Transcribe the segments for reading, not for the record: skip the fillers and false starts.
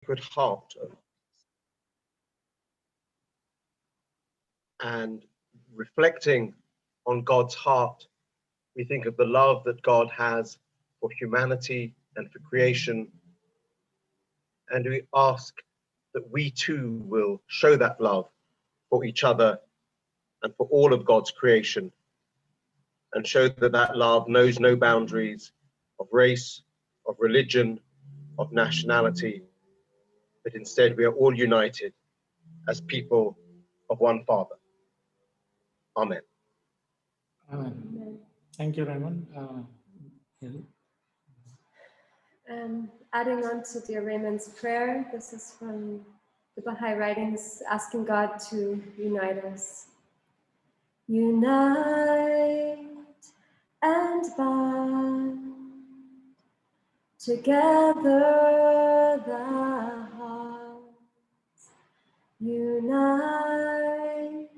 sacred heart of, and reflecting on God's heart, we think of the love that God has for humanity and for creation, and we ask that we too will show that love for each other and for all of God's creation, and show that that love knows no boundaries of race, of religion, of nationality, but instead we are all united as people of one Father. Amen. Amen. Thank you, Raymond. Adding on to dear Raymond's prayer, this is from the Baha'i writings, asking God to unite us. Unite and bind together the hearts. Unite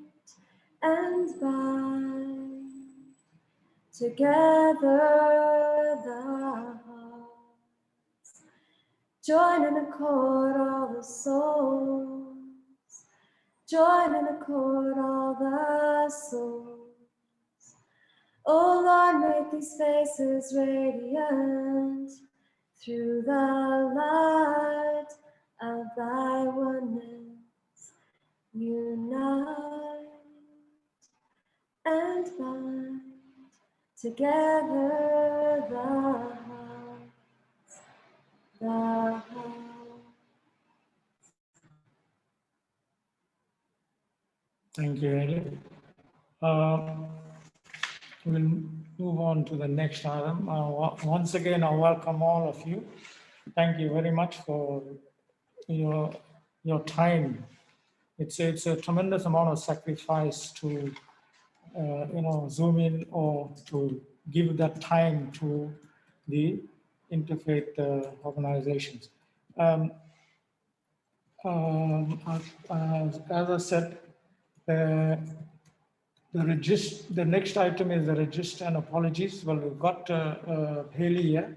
and bind together the hearts. Join in accord all the souls. Join in accord all the souls. Oh Lord, make these faces radiant through the light of thy oneness. Unite and bind together the hearts, the hearts. Thank you, Ellie. We'll move on to the next item. Once again, I welcome all of you. Thank you very much for your time. It's a tremendous amount of sacrifice to zoom in or to give that time to the interfaith organizations. As I said, the next item is the register and apologies. Well, we've got Haley here,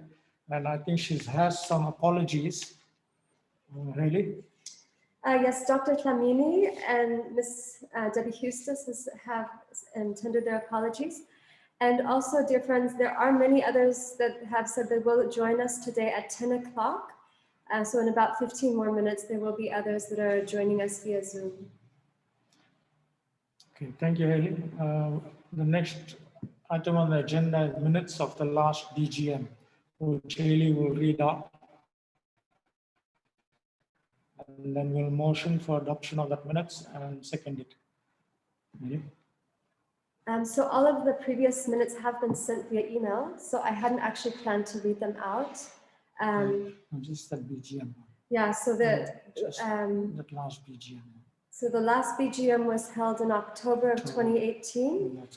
and I think she has some apologies. Haley? Yes, Dr. Tlamini and Ms. Debbie Hustis have intended their apologies. And also, dear friends, there are many others that have said they will join us today at 10 o'clock. So in about 15 more minutes, there will be others that are joining us via Zoom. Okay, thank you, Haley. The next item on the agenda is minutes of the last BGM, which Haley will read out. And then we'll motion for adoption of that minutes and second it. Haley? So all of the previous minutes have been sent via email, so I hadn't actually planned to read them out. Just that BGM. Yeah, so that last BGM. So the last BGM was held in October of 2018.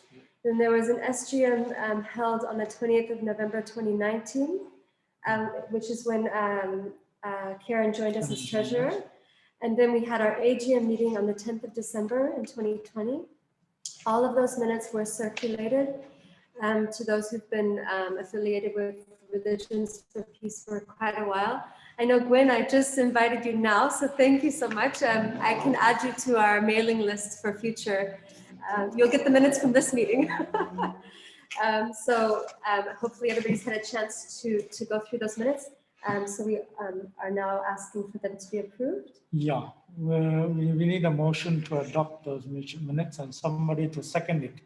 Then there was an SGM held on the 28th of November 2019, which is when Karen joined us as treasurer. And then we had our AGM meeting on the 10th of December in 2020. All of those minutes were circulated to those who've been affiliated with Religions for Peace for quite a while. I know, Gwen, I just invited you now, so thank you so much. I can add you to our mailing list for future. You'll get the minutes from this meeting. Hopefully everybody's had a chance to go through those minutes. So we are now asking for them to be approved. Yeah, we need a motion to adopt those minutes and somebody to second it.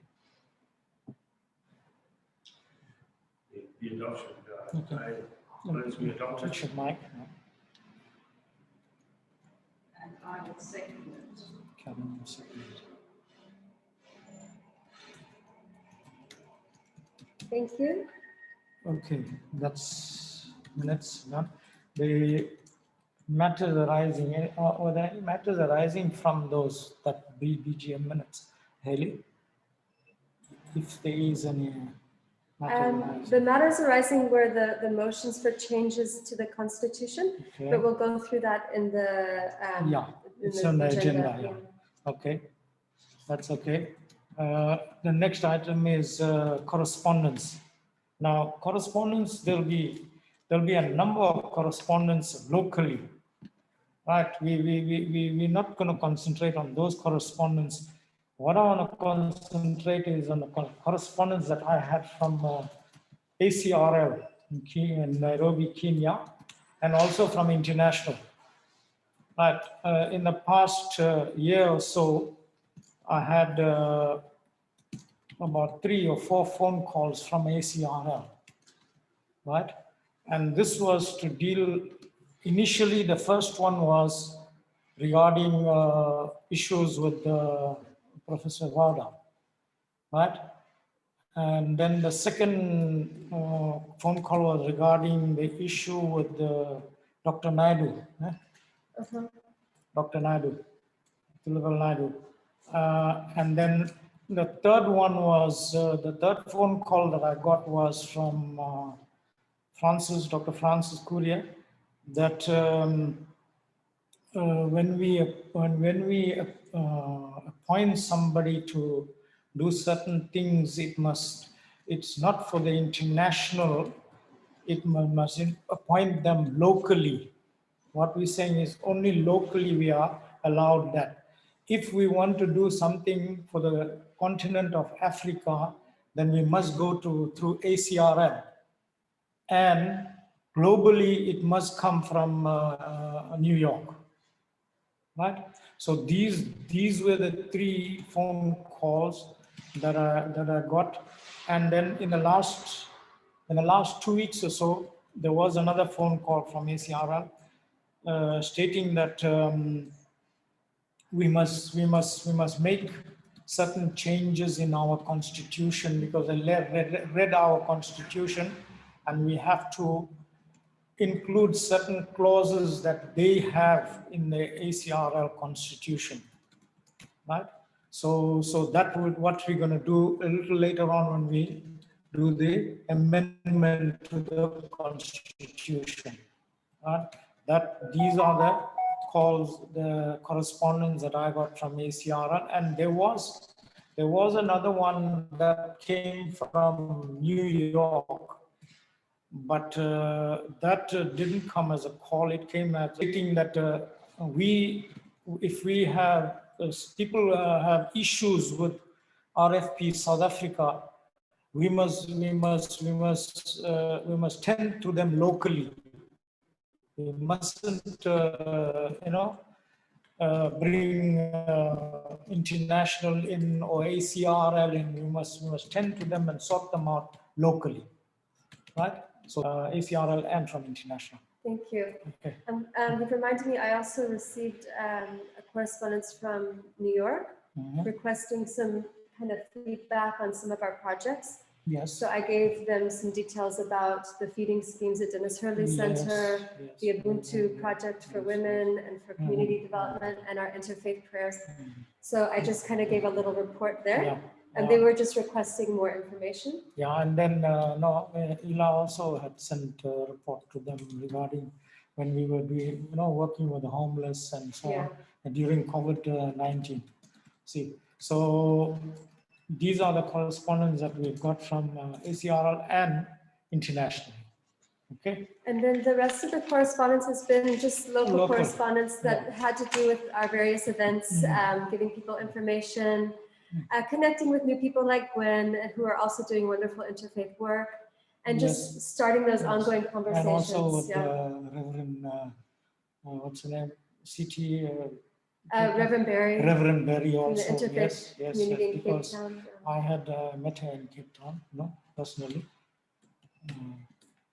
The adoption. Okay. Let's be adopted. Mike. And I will second it. Kevin will second it. Thank you. Okay, that's minutes done. The matters arising, or the any matters arising from those that BGM minutes, Haley, if there is any the matters arising were the motions for changes to the Constitution, okay. But we'll go through that in the it's on the agenda. Yeah. Okay, that's okay. The next item is correspondence. Now, correspondence, there'll be a number of correspondence locally right? We're not going to concentrate on those correspondence. What I want to concentrate is on the correspondence that I had from ACRL in Nairobi, Kenya, and also from international. But in the past year or so, I had about 3 or 4 phone calls from ACRL, right? And this was to deal, initially the first one was regarding issues with Professor Wada, right? And then the second phone call was regarding the issue with Dr. Naidu, Dr. Naidu, Tulawal Naidu. And then the third one was, the third phone call that I got was from Dr. Francis Courier, that when we appoint somebody to do certain things, it's not for the international, it must appoint them locally. What we're saying is only locally we are allowed that. If we want to do something for the continent of Africa, then we must go through ACRL. And globally, it must come from New York, right? So these were the 3 phone calls that I got, and then in the last 2 weeks or so, there was another phone call from ACRL stating that we must make certain changes in our constitution, because I read our constitution, and we have to include certain clauses that they have in the ACRL constitution, right? So that would what we're going to do a little later on when we do the amendment to the constitution, right? That these are the calls, the correspondence that I got from ACRL, and there was another one that came from New York. But that didn't come as a call. It came as stating that if we have people have issues with RFP South Africa, we must tend to them locally. We mustn't, bring international in or ACRL in. We must tend to them and sort them out locally, right? So ACRL and from international. Thank you. Okay. You've reminded me, I also received a correspondence from New York requesting some kind of feedback on some of our projects. Yes. So I gave them some details about the feeding schemes at Dennis Hurley Center, the Ubuntu project for women and for community development, and our interfaith prayers. So I just kind of gave a little report there. Yeah. And they were just requesting more information. Yeah, and then Ila also had sent a report to them regarding when we were doing, working with the homeless and so on during COVID-19. See, so these are the correspondence that we've got from ACRL and internationally. Okay. And then the rest of the correspondence has been just local correspondence that had to do with our various events, giving people information, connecting with new people like Gwen, who are also doing wonderful interfaith work, and just starting those ongoing conversations. And also with Reverend, what's her name? CT. Reverend Barry. Reverend Barry also. From the interfaith community in Cape Town. I had met her in Cape Town, personally.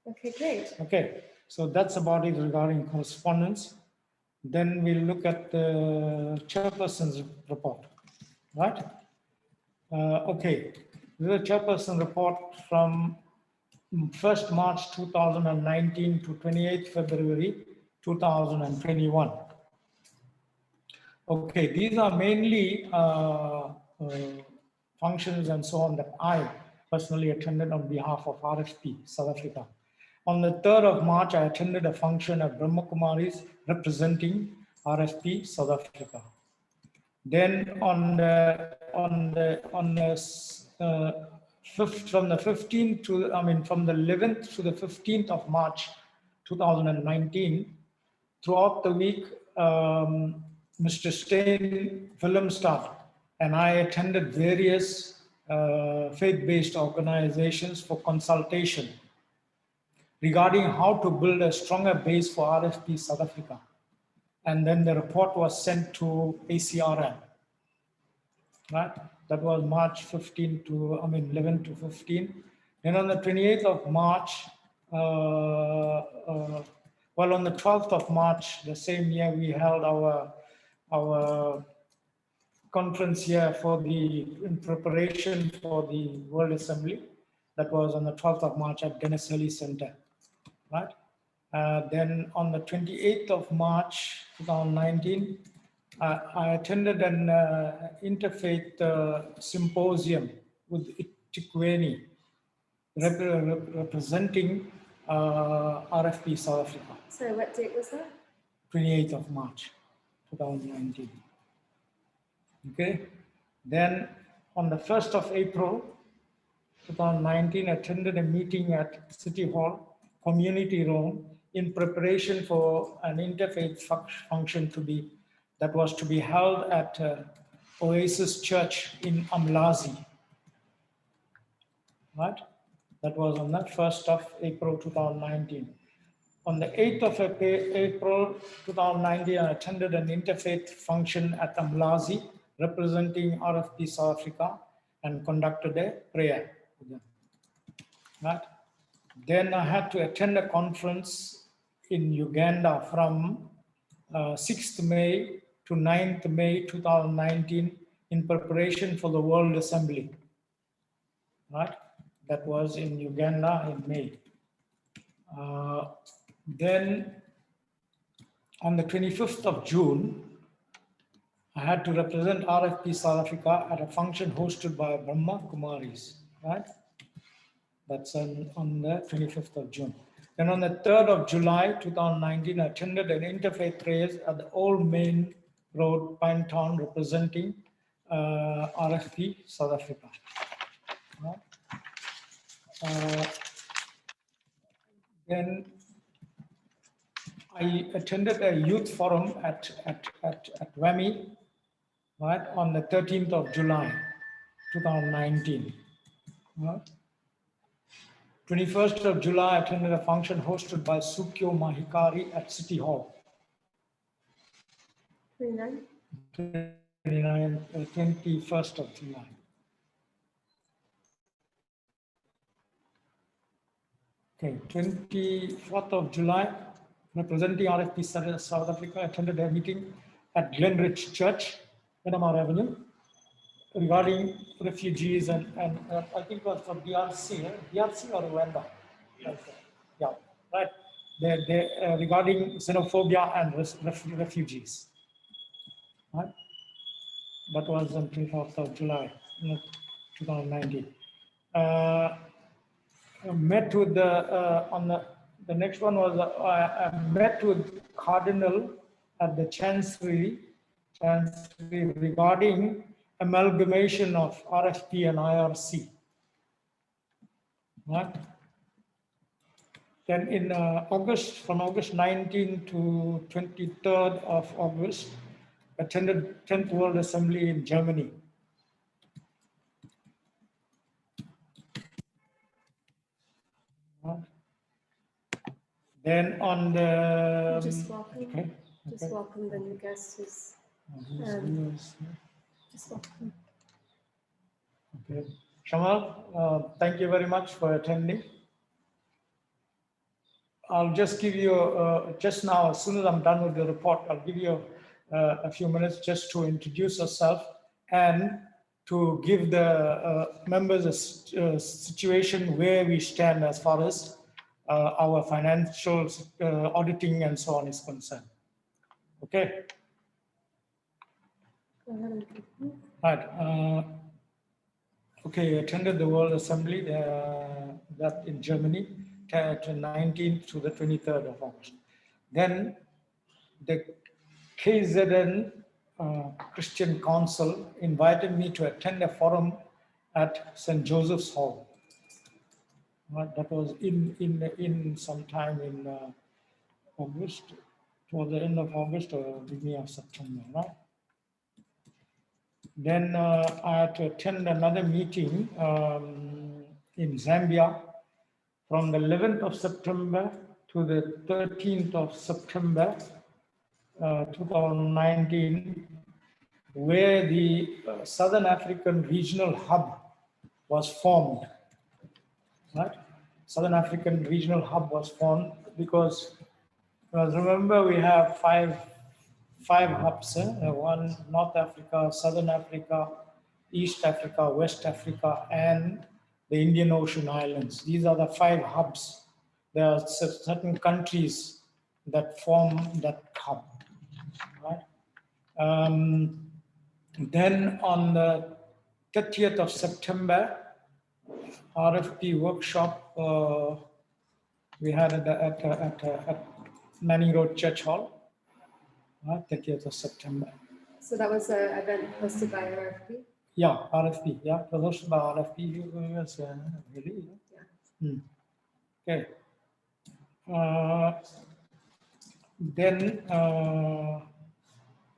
Okay, great. Okay, so that's about it regarding correspondence. Then we'll look at the chairperson's report, right? Okay, this is a chairperson report from 1st March 2019 to 28th February 2021. Okay, these are mainly functions and so on that I personally attended on behalf of RfP South Africa. On the 3rd of March, I attended a function at Brahma Kumaris representing RfP South Africa. Then from the 11th to the 15th of March 2019, throughout the week, Mr. Stein Willemstad and I attended various faith-based organizations for consultation regarding how to build a stronger base for RFP South Africa. And then the report was sent to ACRM, right? That was March 11 to 15. Then on the 28th of March, on the 12th of March, the same year, we held our conference here in preparation for the World Assembly. That was on the 12th of March at Genesee Center, right? Then on the 28th of March 2019, I attended an interfaith symposium with Tikweni, representing RFP South Africa. So what date was that? 28th of March 2019. Okay. Then on the 1st of April 2019, attended a meeting at City Hall, Community Room, in preparation for an interfaith function that was to be held at Oasis Church in Umlazi. Right? That was on the 1st of April 2019. On the 8th of April 2019, I attended an interfaith function at Umlazi representing RFP South Africa and conducted a prayer. Right? Then I had to attend a conference in Uganda from 6th May to 9th May 2019 in preparation for the World Assembly. Right? That was in Uganda in May. Then on the 25th of June, I had to represent RFP South Africa at a function hosted by Brahma Kumaris, right? That's on the 25th of June. Then on the 3rd of July, 2019, I attended an interfaith prayers at the Old Main Road, Pinetown, representing RFP South Africa. Right? Then I attended a youth forum at WAMI, right, on the 13th of July, 2019. Right? 21st of July, I attended a function hosted by Sukyo Mahikari at City Hall. 21st of July. Okay, 24th of July, representing RFP South Africa, attended a meeting at Glenridge Church, Panama Avenue, regarding refugees and I think it was from DRC or Rwanda. Okay. Yeah, right. They regarding xenophobia and refugees. Right? That was on 24th of July, 2019. Met with the next one was I met with Cardinal at the Chancery regarding amalgamation of RFP and IRC. Right? Then in August, from August 19 to 23rd of August, attended 10th World Assembly in Germany. Right? Then on the Just welcome. Okay. Just welcome the new guest who's just welcome. Okay. Shamal, thank you very much for attending. I'll just give you, just now, as soon as I'm done with the report, I'll give you a few minutes just to introduce yourself and to give the members a situation where we stand as far as our financial auditing and so on is concerned. Okay. Right. Okay, attended the World Assembly that in Germany, 19th to the 23rd of August. Then the KZN Christian Council invited me to attend a forum at St. Joseph's Hall. That was in sometime in August for the end of August or beginning of September, right? Then I had to attend another meeting in Zambia from the 11th of September to the 13th of September 2019, where the Southern African Regional Hub was formed, right? Southern African Regional Hub was formed because, remember, we have five hubs, one North Africa, Southern Africa, East Africa, West Africa, and the Indian Ocean Islands. These are the 5 hubs. There are certain countries that form that hub, right? Then on the 30th of September, RfP workshop we had at Manning Rd Church Hall, 30th of September. So that was an event hosted by RfP? Yeah, RfP, yeah, it was hosted by RfP. Yes, really? Yeah. Okay. Then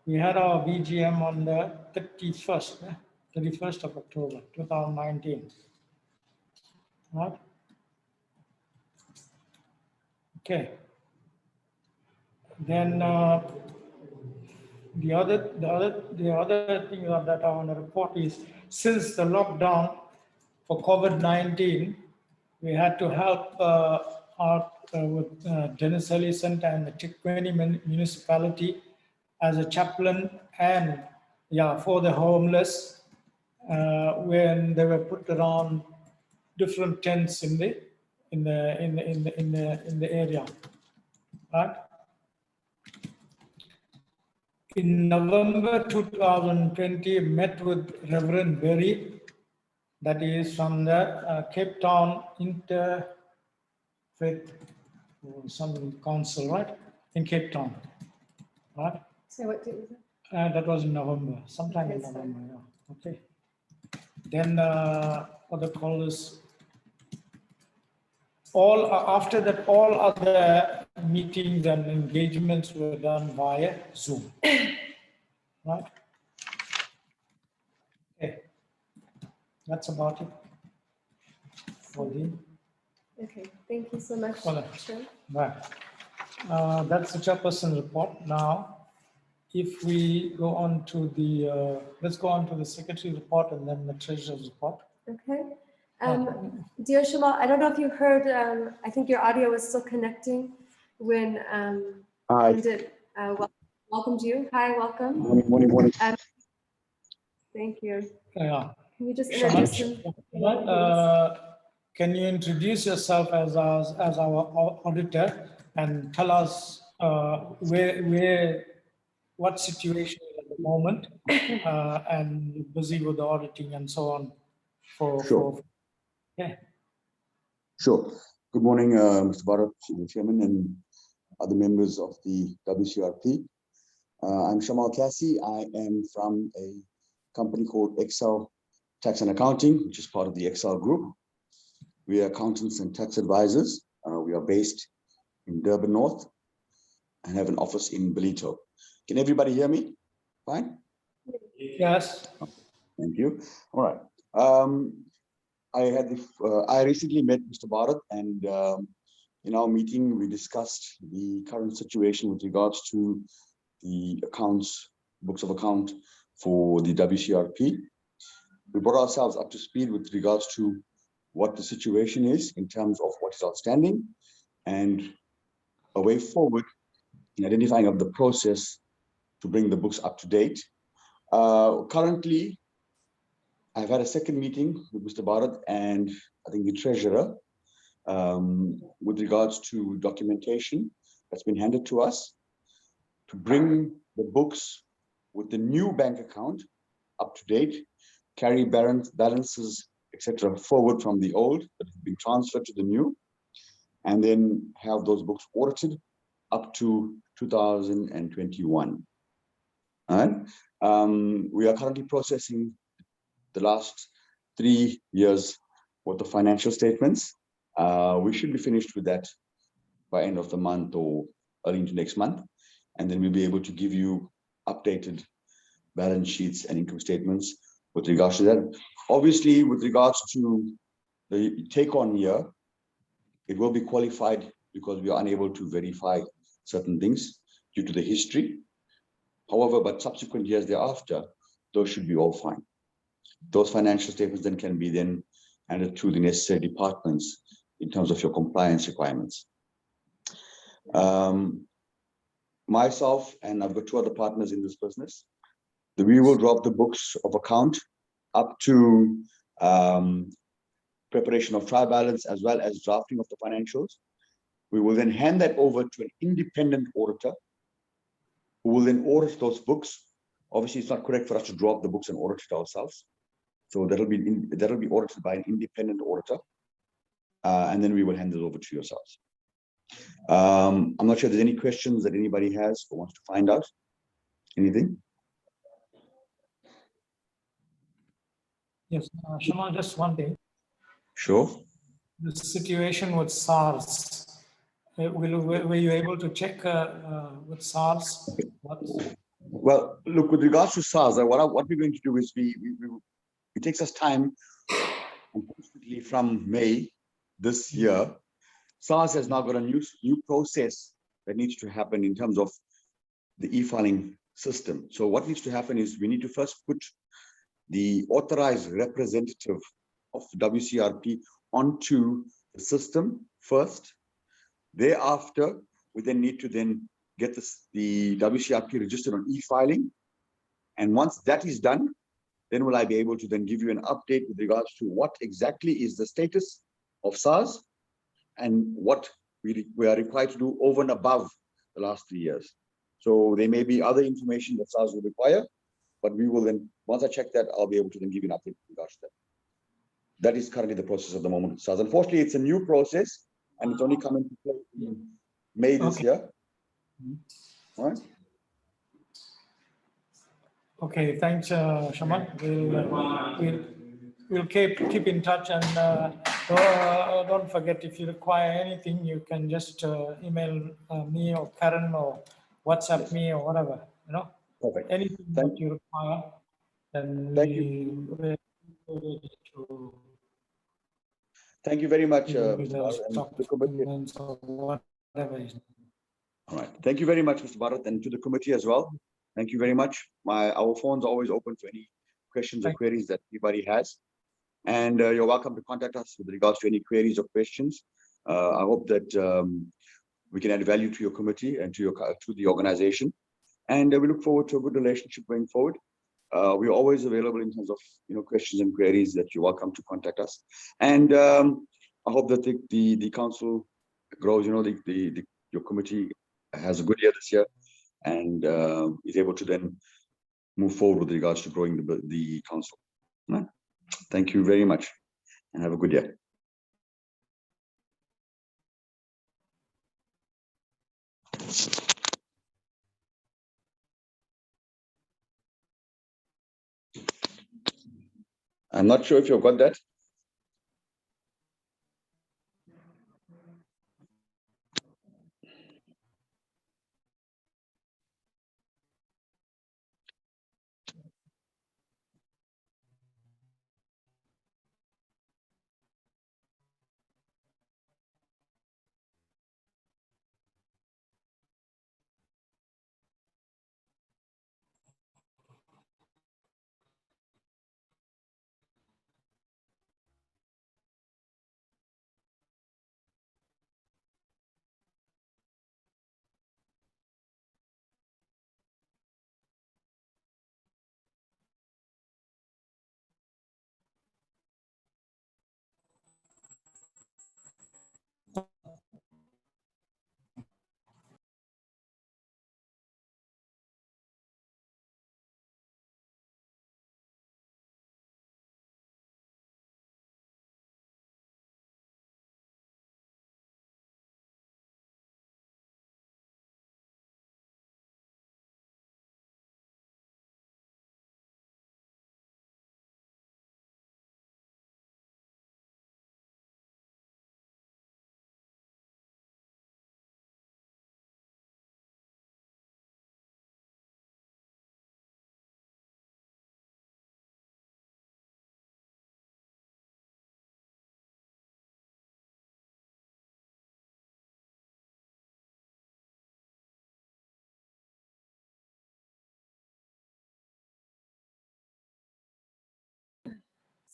we had our BGM on the 31st of October, 2019. Right? Okay. Then the other thing that I want to report is, since the lockdown for COVID-19, we had to help out with Dennis Ellie Center and the Tikweni municipality as a chaplain, and for the homeless, when they were put around different tents in the area, right? In November 2020, met with Reverend Berry, that is from the Cape Town Interfaith some council, right? In Cape Town, right? So what date was it? That was in November, sometime in Okay, November, yeah. Okay. Then what they call this? After that, all other meetings and engagements were done via Zoom, right? Okay, that's about it. Okay, thank you so much, Chair. Right. That's the chairperson report. Now, if we go on to the, let's go on to the secretary report and then the treasurer's report. Okay. Dear Shamal, I don't know if you heard, I think your audio was still connecting when did welcome to you. Hi, welcome. Morning. Thank you. Yeah. Can you just introduce him? Can you introduce yourself as our auditor and tell us what situation is at the moment, and you're busy with the auditing and so on. Sure. Good morning, Mr. Bharat, the Chairman, and other members of the WCRP. I'm Shamal Cassie. I am from a company called Excel Tax and Accounting, which is part of the Excel Group. We are accountants and tax advisors. We are based in Durban North and have an office in Ballito. Can everybody hear me? Fine? Yes. Thank you. All right. I recently met Mr. Bharat, and in our meeting, we discussed the current situation with regards to the accounts, books of account for the WCRP. We brought ourselves up to speed with regards to what the situation is in terms of what is outstanding and a way forward in identifying of the process to bring the books up to date. Currently, I've had a second meeting with Mr. Bharat and I think the treasurer with regards to documentation that's been handed to us to bring the books with the new bank account up to date, carry balances, etc., forward from the old that have been transferred to the new, and then have those books audited up to 2021. All right. We are currently processing the last 3 years worth of financial statements. We should be finished with that by end of the month or early into next month. and then we'll be able to give you updated balance sheets and income statements with regards to that. Obviously, with regards to the take-on year, it will be qualified because we are unable to verify certain things due to the history. However, but subsequent years thereafter, those should be all fine. Those financial statements then can be then handed to the necessary departments in terms of your compliance requirements. Myself and I've got two other partners in this business. We will drop the books of account up to preparation of trial balance as well as drafting of the financials. We will then hand that over to an independent auditor who will then audit those books. Obviously, it's not correct for us to drop the books and audit it ourselves. So that'll be audited by an independent auditor. And then we will hand it over to yourselves. I'm not sure if there's any questions that anybody has or wants to find out. Anything? Yes, Shama, just one thing. Sure. The situation with SARS, were you able to check with SARS? Well, look, with regards to SARS, what we're going to do is it takes us time, unfortunately, from May this year. SARS has now got a new process that needs to happen in terms of the e-filing system. So what needs to happen is we need to first put the authorized representative of WCRP onto the system first. Thereafter, we then need to then get the WCRP registered on e-filing. And once that is done, then will I be able to then give you an update with regards to what exactly is the status of SARS and what we are required to do over and above the last 3 years. So there may be other information that SARS will require, but we will then, once I check that, I'll be able to then give you an update with regards to that. That is currently the process at the moment with SARS. Unfortunately, it's a new process and it's only coming to play in May this year. All right. Okay, thanks, Shaman. We'll keep in touch, and don't forget, if you require anything, you can just email me or Karen or WhatsApp me or whatever, you know. Perfect. Anything that you require, then we're ready to. Thank you very much, documents or whatever. All right. Thank you very much, Mr. Bharat, and to the committee as well. Thank you very much. Our phone's always open for any questions or queries that anybody has. And you're welcome to contact us with regards to any queries or questions. I hope that we can add value to your committee and to the organization. And we look forward to a good relationship going forward. We're always available in terms of questions and queries that you're welcome to contact us. And I hope that the council grows. Your committee has a good year this year and is able to then move forward with regards to growing the council. Right. Thank you very much and have a good year. I'm not sure if you've got that.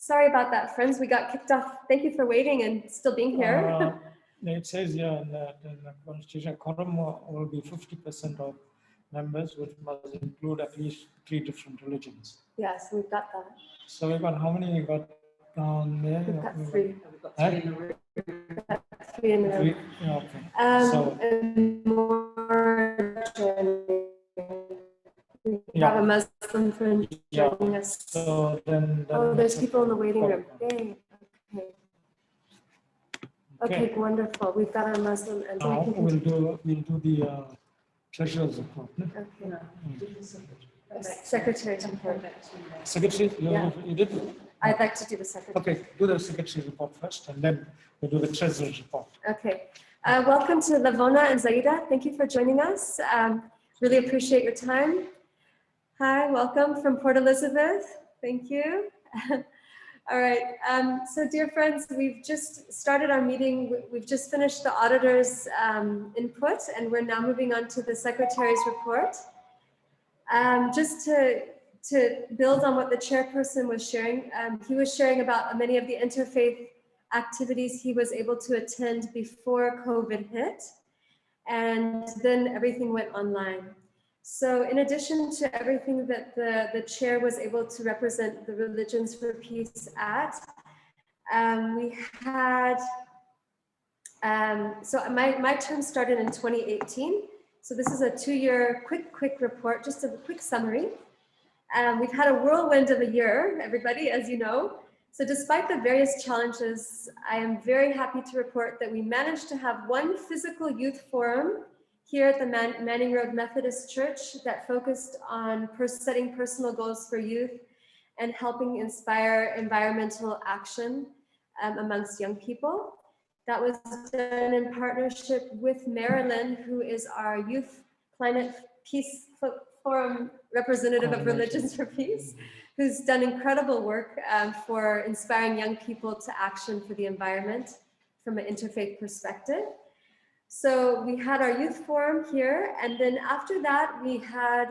Sorry about that, friends. We got kicked off. Thank you for waiting and still being here. It says here in the Constitution, quorum will be 50% of members, which must include at least 3 different religions. Yes, we've got that. So we got how many we got down there? We've got 3. Huh? 3 in the room. 3? Yeah, okay. And more we have a Muslim friend joining us. So then Oh, there's people in the waiting room. Yay. Okay, wonderful. We've got our Muslim and now we'll do the treasurer's report. Okay. Secretary's report. Secretary, you did? I'd like to do the secretary. Okay, do the secretary's report first, and then we'll do the treasurer's report. Okay. Welcome to Lavona and Zaida. Thank you for joining us. Really appreciate your time. Hi, welcome from Port Elizabeth. Thank you. All right. So dear friends, we've just started our meeting. We've just finished the auditor's input, and we're now moving on to the secretary's report. Just to build on what the chairperson was sharing, he was sharing about many of the interfaith activities he was able to attend before COVID hit, and then everything went online. So in addition to everything that the chair was able to represent the Religions for Peace at, we had, so my term started in 2018. So this is a 2-year quick report, just a quick summary. We've had a whirlwind of a year, everybody, as you know. So despite the various challenges, I am very happy to report that we managed to have 1 physical youth forum here at the Manning Rd Methodist Church that focused on setting personal goals for youth and helping inspire environmental action amongst young people. That was done in partnership with Marilyn, who is our Youth Climate Peace Forum representative of Religions for Peace, who's done incredible work for inspiring young people to action for the environment from an interfaith perspective. So we had our youth forum here, and then after that, we had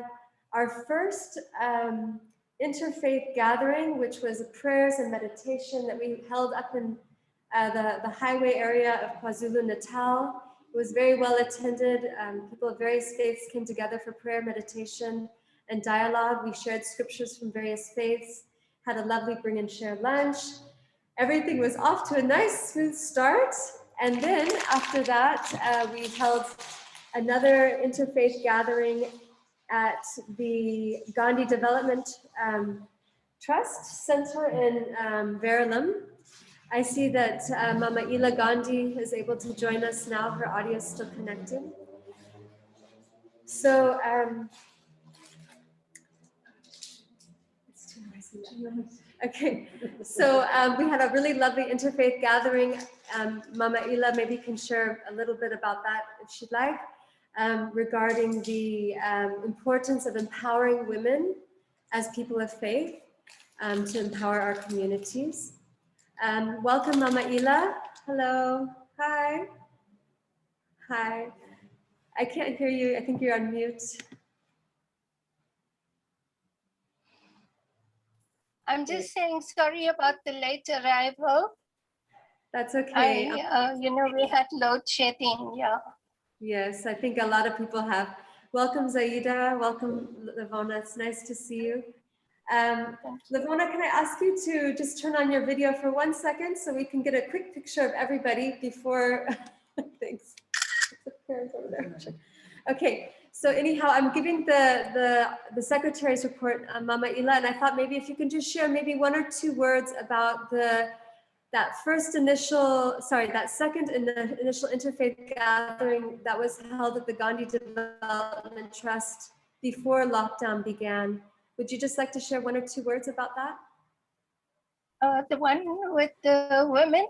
our first interfaith gathering, which was prayers and meditation that we held up in the highway area of KwaZulu-Natal. It was very well attended. People of various faiths came together for prayer, meditation, and dialogue. We shared scriptures from various faiths, had a lovely bring and share lunch. Everything was off to a nice, smooth start. And then after that, we held another interfaith gathering at the Gandhi Development Trust Center in Verulam. I see that Mama Ila Gandhi is able to join us now. Her audio is still connecting. So, it's too noisy. Okay, so we had a really lovely interfaith gathering. Mama Ila maybe can share a little bit about that if she'd like, regarding the importance of empowering women as people of faith to empower our communities. Welcome, Mama Ila. Hello. Hi. Hi. I can't hear you. I think you're on mute. I'm just saying sorry about the late arrival. That's okay. We had load shedding, yeah. Yes, I think a lot of people have. Welcome, Zaida. Welcome, Lavona. It's nice to see you. Lavona, can I ask you to just turn on your video for 1 second so we can get a quick picture of everybody before, thanks. Okay, so anyhow, I'm giving the secretary's report, Mama Ila, and I thought maybe if you can just share maybe 1 or 2 words about that second initial interfaith gathering that was held at the Gandhi Development Trust before lockdown began. Would you just like to share 1 or 2 words about that? The one with the women?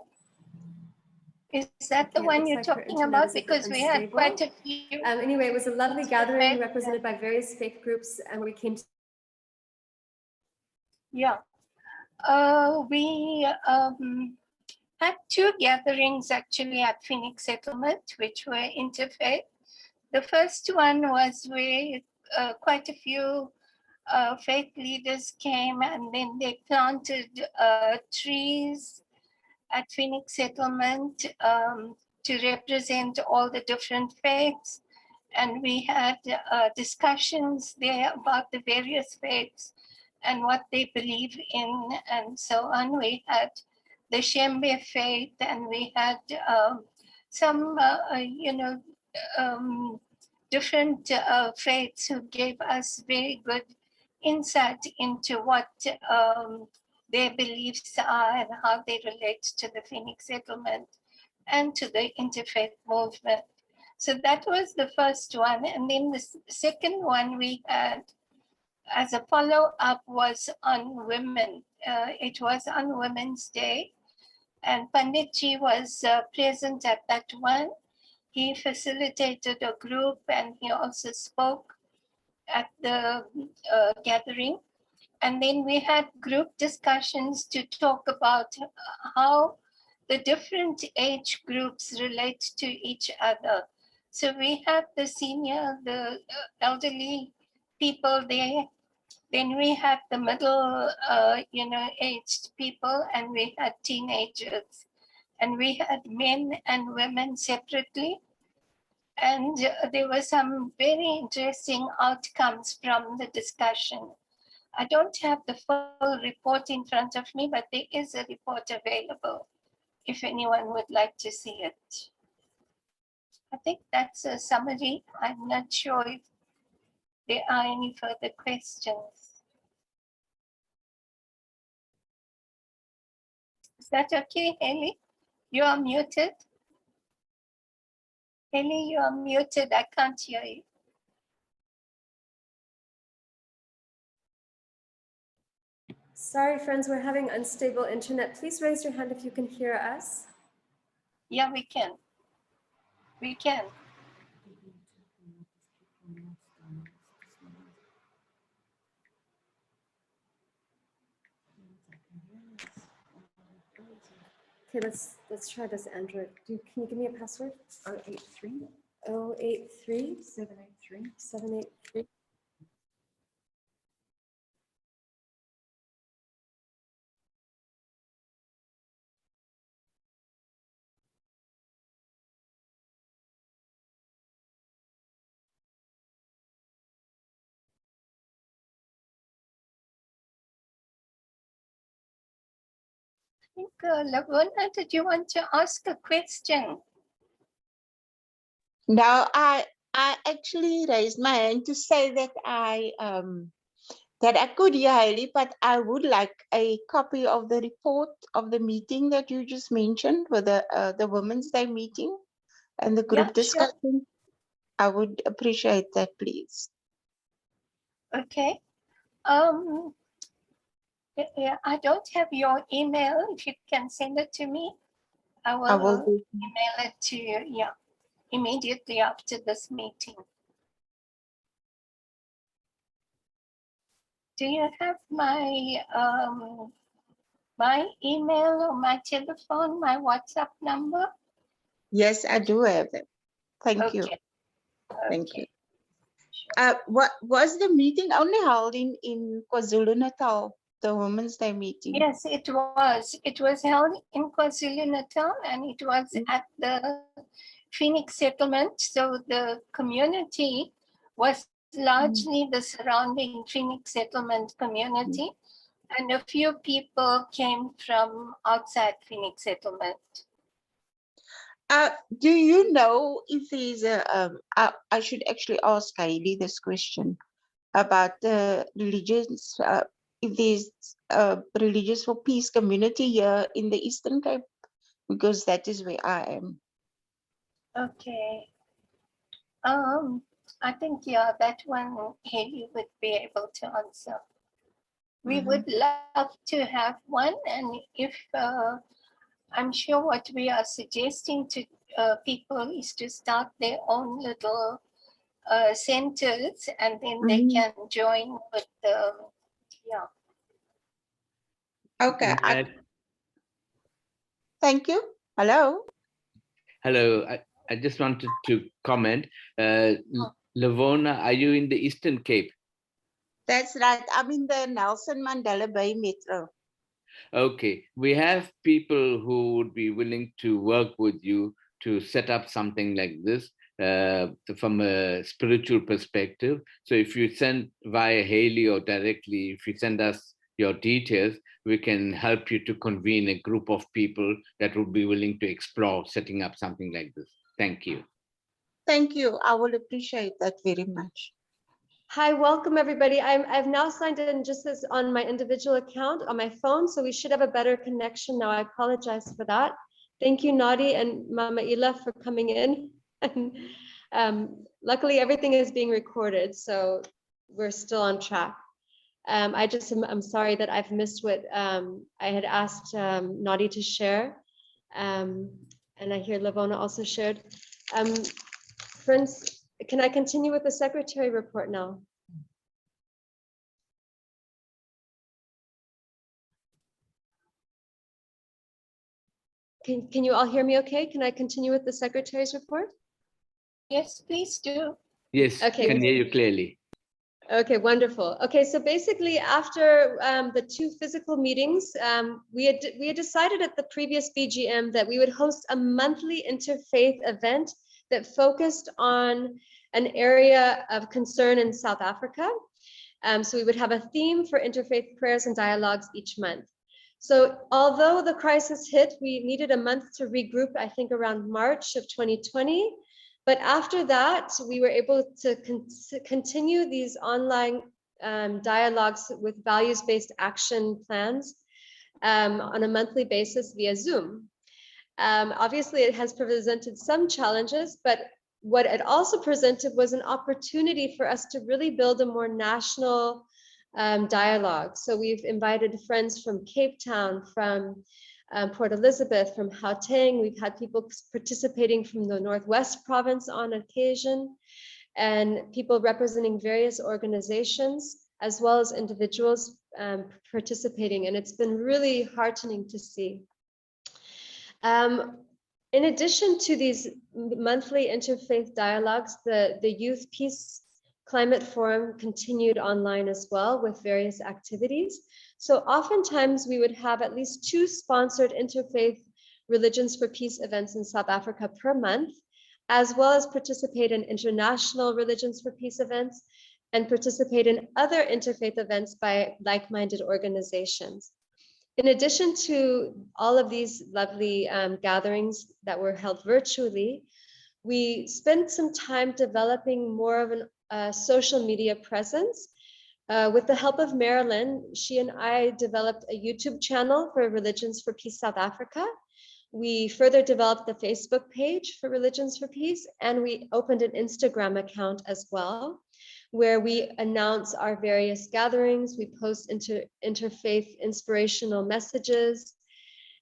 Is that the one you're talking about? Because we had quite a few. Anyway, it was a lovely gathering represented by various faith groups, and we came to. Yeah. We had 2 gatherings actually at Phoenix Settlement, which were interfaith. The first one was with quite a few faith leaders came and then they planted trees at Phoenix Settlement to represent all the different faiths. And we had discussions there about the various faiths and what they believe in and so on. We had the Shembe faith and we had some, different faiths who gave us very good insight into what their beliefs are and how they relate to the Phoenix Settlement and to the interfaith movement. So that was the first one. And then the second one we had as a follow-up was on women. It was on Women's Day. And Panditji was present at that one. He facilitated a group and he also spoke at the gathering. And then we had group discussions to talk about how the different age groups relate to each other. So we had the senior, the elderly people there. Then we had the middle, aged people, and we had teenagers. And we had men and women separately. And there were some very interesting outcomes from the discussion. I don't have the full report in front of me, but there is a report available if anyone would like to see it. I think that's a summary. I'm not sure if there are any further questions. Is that okay, Haley? You are muted. Haley, you are muted. I can't hear you. Sorry, friends, we're having unstable internet. Please raise your hand if you can hear us. Yeah, we can. We can. Okay, let's try this, Android. Can you give me a password? 083 083 783 783. I think, Lavona, did you want to ask a question? No, I actually raised my hand to say that I could hear Haley, but I would like a copy of the report of the meeting that you just mentioned with the Women's Day meeting and the group discussion. Sure. I would appreciate that, please. Okay. Yeah, I don't have your email. If you can send it to me, I will email it to you. Yeah, immediately after this meeting. Do you have my my email or my telephone, my WhatsApp number? Yes, I do have it. Thank you. Thank you. What was the meeting only held in KwaZulu-Natal, the Women's Day meeting? Yes, it was. It was held in KwaZulu-Natal and it was at the Phoenix Settlement. So the community was largely the surrounding Phoenix Settlement community, and a few people came from outside Phoenix Settlement. Do you know if there's I should actually ask Hailey this question about the religions, if there's Religious for Peace community here in the Eastern Cape, because that is where I am. Okay. I think, yeah, that one Haley would be able to answer. We would love to have one, and if I'm sure what we are suggesting to people is to start their own little centers, and then they can join with the, yeah. Okay. Thank you. Hello. Hello. I just wanted to comment. Lavona, are you in the Eastern Cape? That's right. I'm in the Nelson Mandela Bay Metro. Okay, we have people who would be willing to work with you to set up something like this from a spiritual perspective. So if you send via Haley or directly, if you send us your details, we can help you to convene a group of people that would be willing to explore setting up something like this. Thank you. Thank you. I will appreciate that very much. Hi, welcome everybody. I've now signed in just as on my individual account on my phone, so we should have a better connection now. I apologize for that. Thank you, Nadi and Mama Ila, for coming in. And luckily, everything is being recorded, so we're still on track. I'm sorry that I've missed what I had asked Nadi to share, and I hear Lavona also shared. Friends, can I continue with the secretary report now? Can you all hear me okay? Can I continue with the secretary's report? Yes, please do. Yes, Okay. can hear you clearly. Okay, wonderful. Okay, so basically after the 2 physical meetings, we had decided at the previous BGM that we would host a monthly interfaith event that focused on an area of concern in South Africa. So we would have a theme for interfaith prayers and dialogues each month. So although the crisis hit, we needed a month to regroup, I think around March of 2020. But after that, we were able to continue these online dialogues with values-based action plans on a monthly basis via Zoom. Obviously, it has presented some challenges, but what it also presented was an opportunity for us to really build a more national dialogue. So we've invited friends from Cape Town, from Port Elizabeth, from Gauteng. We've had people participating from the Northwest Province on occasion, and people representing various organizations, as well as individuals participating. And it's been really heartening to see. In addition to these monthly interfaith dialogues, the Youth Peace Climate Forum continued online as well with various activities. So oftentimes we would have at least 2 sponsored interfaith Religions for Peace events in South Africa per month, as well as participate in international Religions for Peace events and participate in other interfaith events by like-minded organizations. In addition to all of these lovely gatherings that were held virtually, we spent some time developing more of a social media presence. With the help of Marilyn, she and I developed a YouTube channel for Religions for Peace South Africa. We further developed the Facebook page for Religions for Peace, and we opened an Instagram account as well, where we announce our various gatherings. We post interfaith inspirational messages.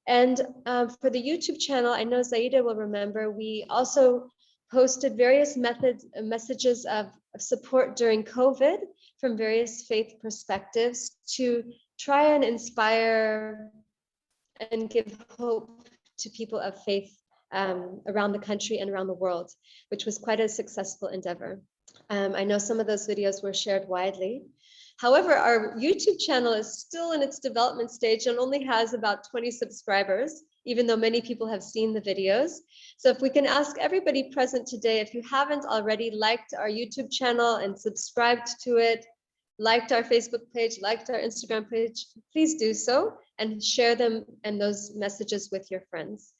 And for the YouTube channel, I know Zaida will remember, we also posted various messages of support during COVID from various faith perspectives to try and inspire and give hope to people of faith around the country and around the world, which was quite a successful endeavor. I know some of those videos were shared widely. However, our YouTube channel is still in its development stage and only has about 20 subscribers, even though many people have seen the videos. So if we can ask everybody present today, if you haven't already liked our YouTube channel and subscribed to it, liked our Facebook page, liked our Instagram page, please do so and share them and those messages with your friends.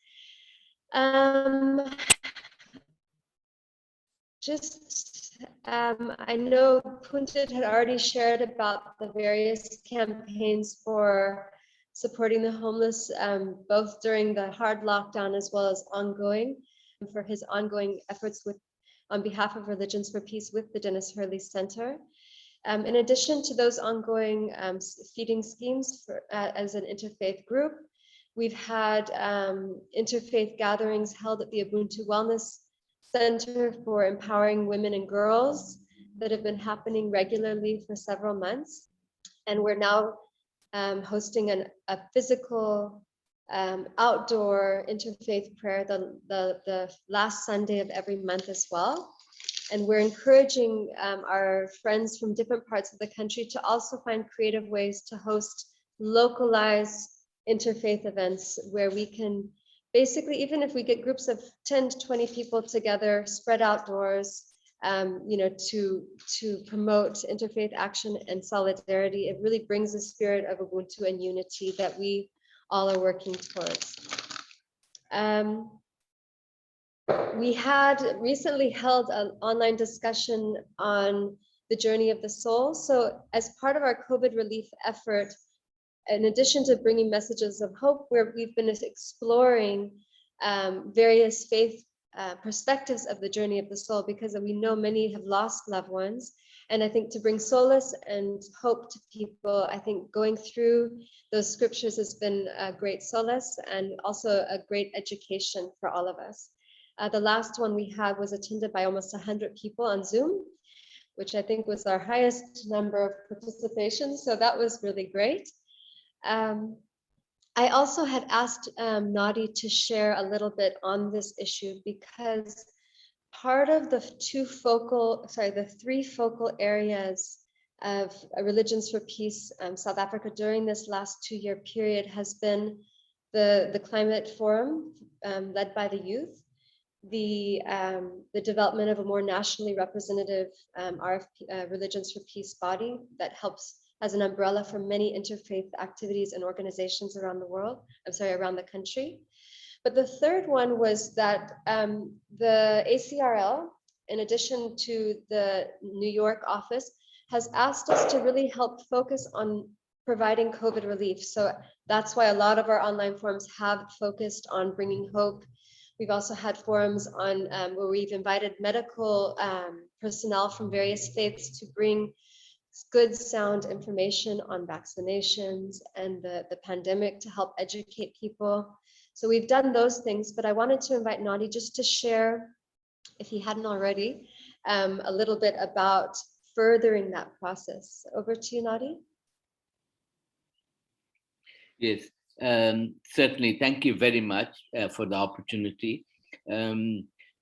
I know Punjit had already shared about the various campaigns for supporting the homeless, both during the hard lockdown as well as ongoing, for his ongoing efforts on behalf of Religions for Peace with the Dennis Hurley Center. In addition to those ongoing feeding schemes as an interfaith group, we've had interfaith gatherings held at the Ubuntu Wellness Center for empowering women and girls that have been happening regularly for several months. And we're now hosting a physical outdoor interfaith prayer the last Sunday of every month as well. And we're encouraging our friends from different parts of the country to also find creative ways to host localized interfaith events where we can basically, even if we get groups of 10 to 20 people together, spread outdoors, to promote interfaith action and solidarity, it really brings a spirit of Ubuntu and unity that we all are working towards. We had recently held an online discussion on the journey of the soul. So as part of our COVID relief effort, in addition to bringing messages of hope, where we've been exploring various faith perspectives of the journey of the soul, because we know many have lost loved ones. And I think to bring solace and hope to people, I think going through those scriptures has been a great solace and also a great education for all of us. The last one we had was attended by almost 100 people on Zoom, which I think was our highest number of participation. So that was really great. I also had asked Nadi to share a little bit on this issue, because part of the three focal areas of Religions for Peace South Africa during this last 2-year period has been the climate forum led by the youth, the development of a more nationally representative Religions for Peace body that helps as an umbrella for many interfaith activities and organizations around the world, around the country. But the third one was that the ACRL, in addition to the New York office, has asked us to really help focus on providing COVID relief. So that's why a lot of our online forums have focused on bringing hope. We've also had forums on where we've invited medical personnel from various faiths to bring good, sound information on vaccinations and the pandemic to help educate people. So we've done those things, but I wanted to invite Nadi just to share, if he hadn't already, a little bit about furthering that process. Over to you, Nadi. Yes, certainly. Thank you very much for the opportunity.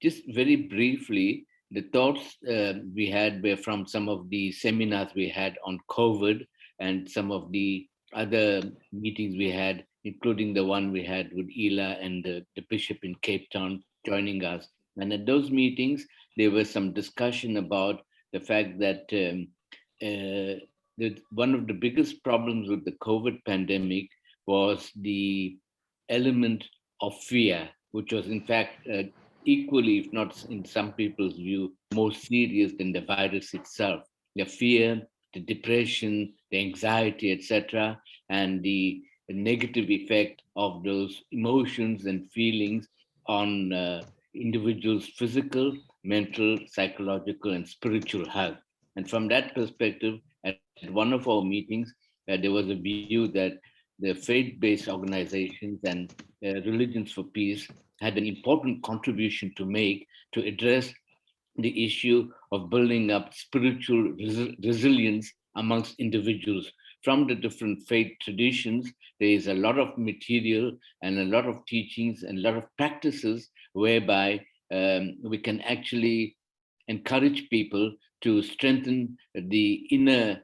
Just very briefly, the thoughts we had were from some of the seminars we had on COVID and some of the other meetings we had, including the one we had with Ela and the bishop in Cape Town joining us. And at those meetings, there was some discussion about the fact that one of the biggest problems with the COVID pandemic was the element of fear, which was in fact equally, if not in some people's view, more serious than the virus itself. The fear, the depression, the anxiety, etc., and the negative effect of those emotions and feelings on individuals' physical, mental, psychological, and spiritual health. And from that perspective, at one of our meetings, there was a view that the faith-based organizations and Religions for Peace had an important contribution to make to address the issue of building up spiritual resilience amongst individuals. From the different faith traditions, there is a lot of material and a lot of teachings and a lot of practices whereby we can actually encourage people to strengthen the inner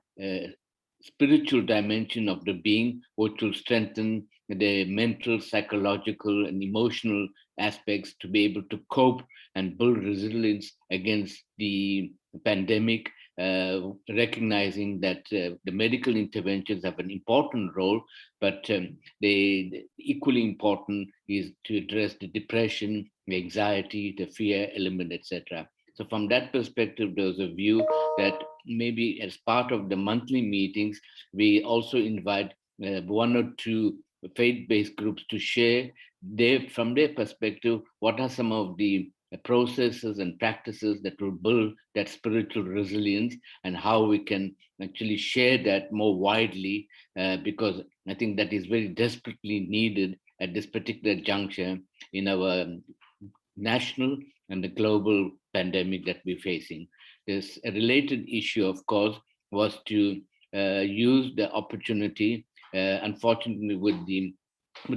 spiritual dimension of the being, which will strengthen the mental, psychological, and emotional aspects to be able to cope and build resilience against the pandemic, recognizing that the medical interventions have an important role, but the equally important is to address the depression, the anxiety, the fear element, etc. So from that perspective, there was a view that maybe as part of the monthly meetings, we also invite one or two faith-based groups to share from their perspective, what are some of the processes and practices that will build that spiritual resilience, and how we can actually share that more widely, because I think that is very desperately needed at this particular juncture in our national and the global pandemic that we're facing. This related issue, of course, was to use the opportunity. Unfortunately, with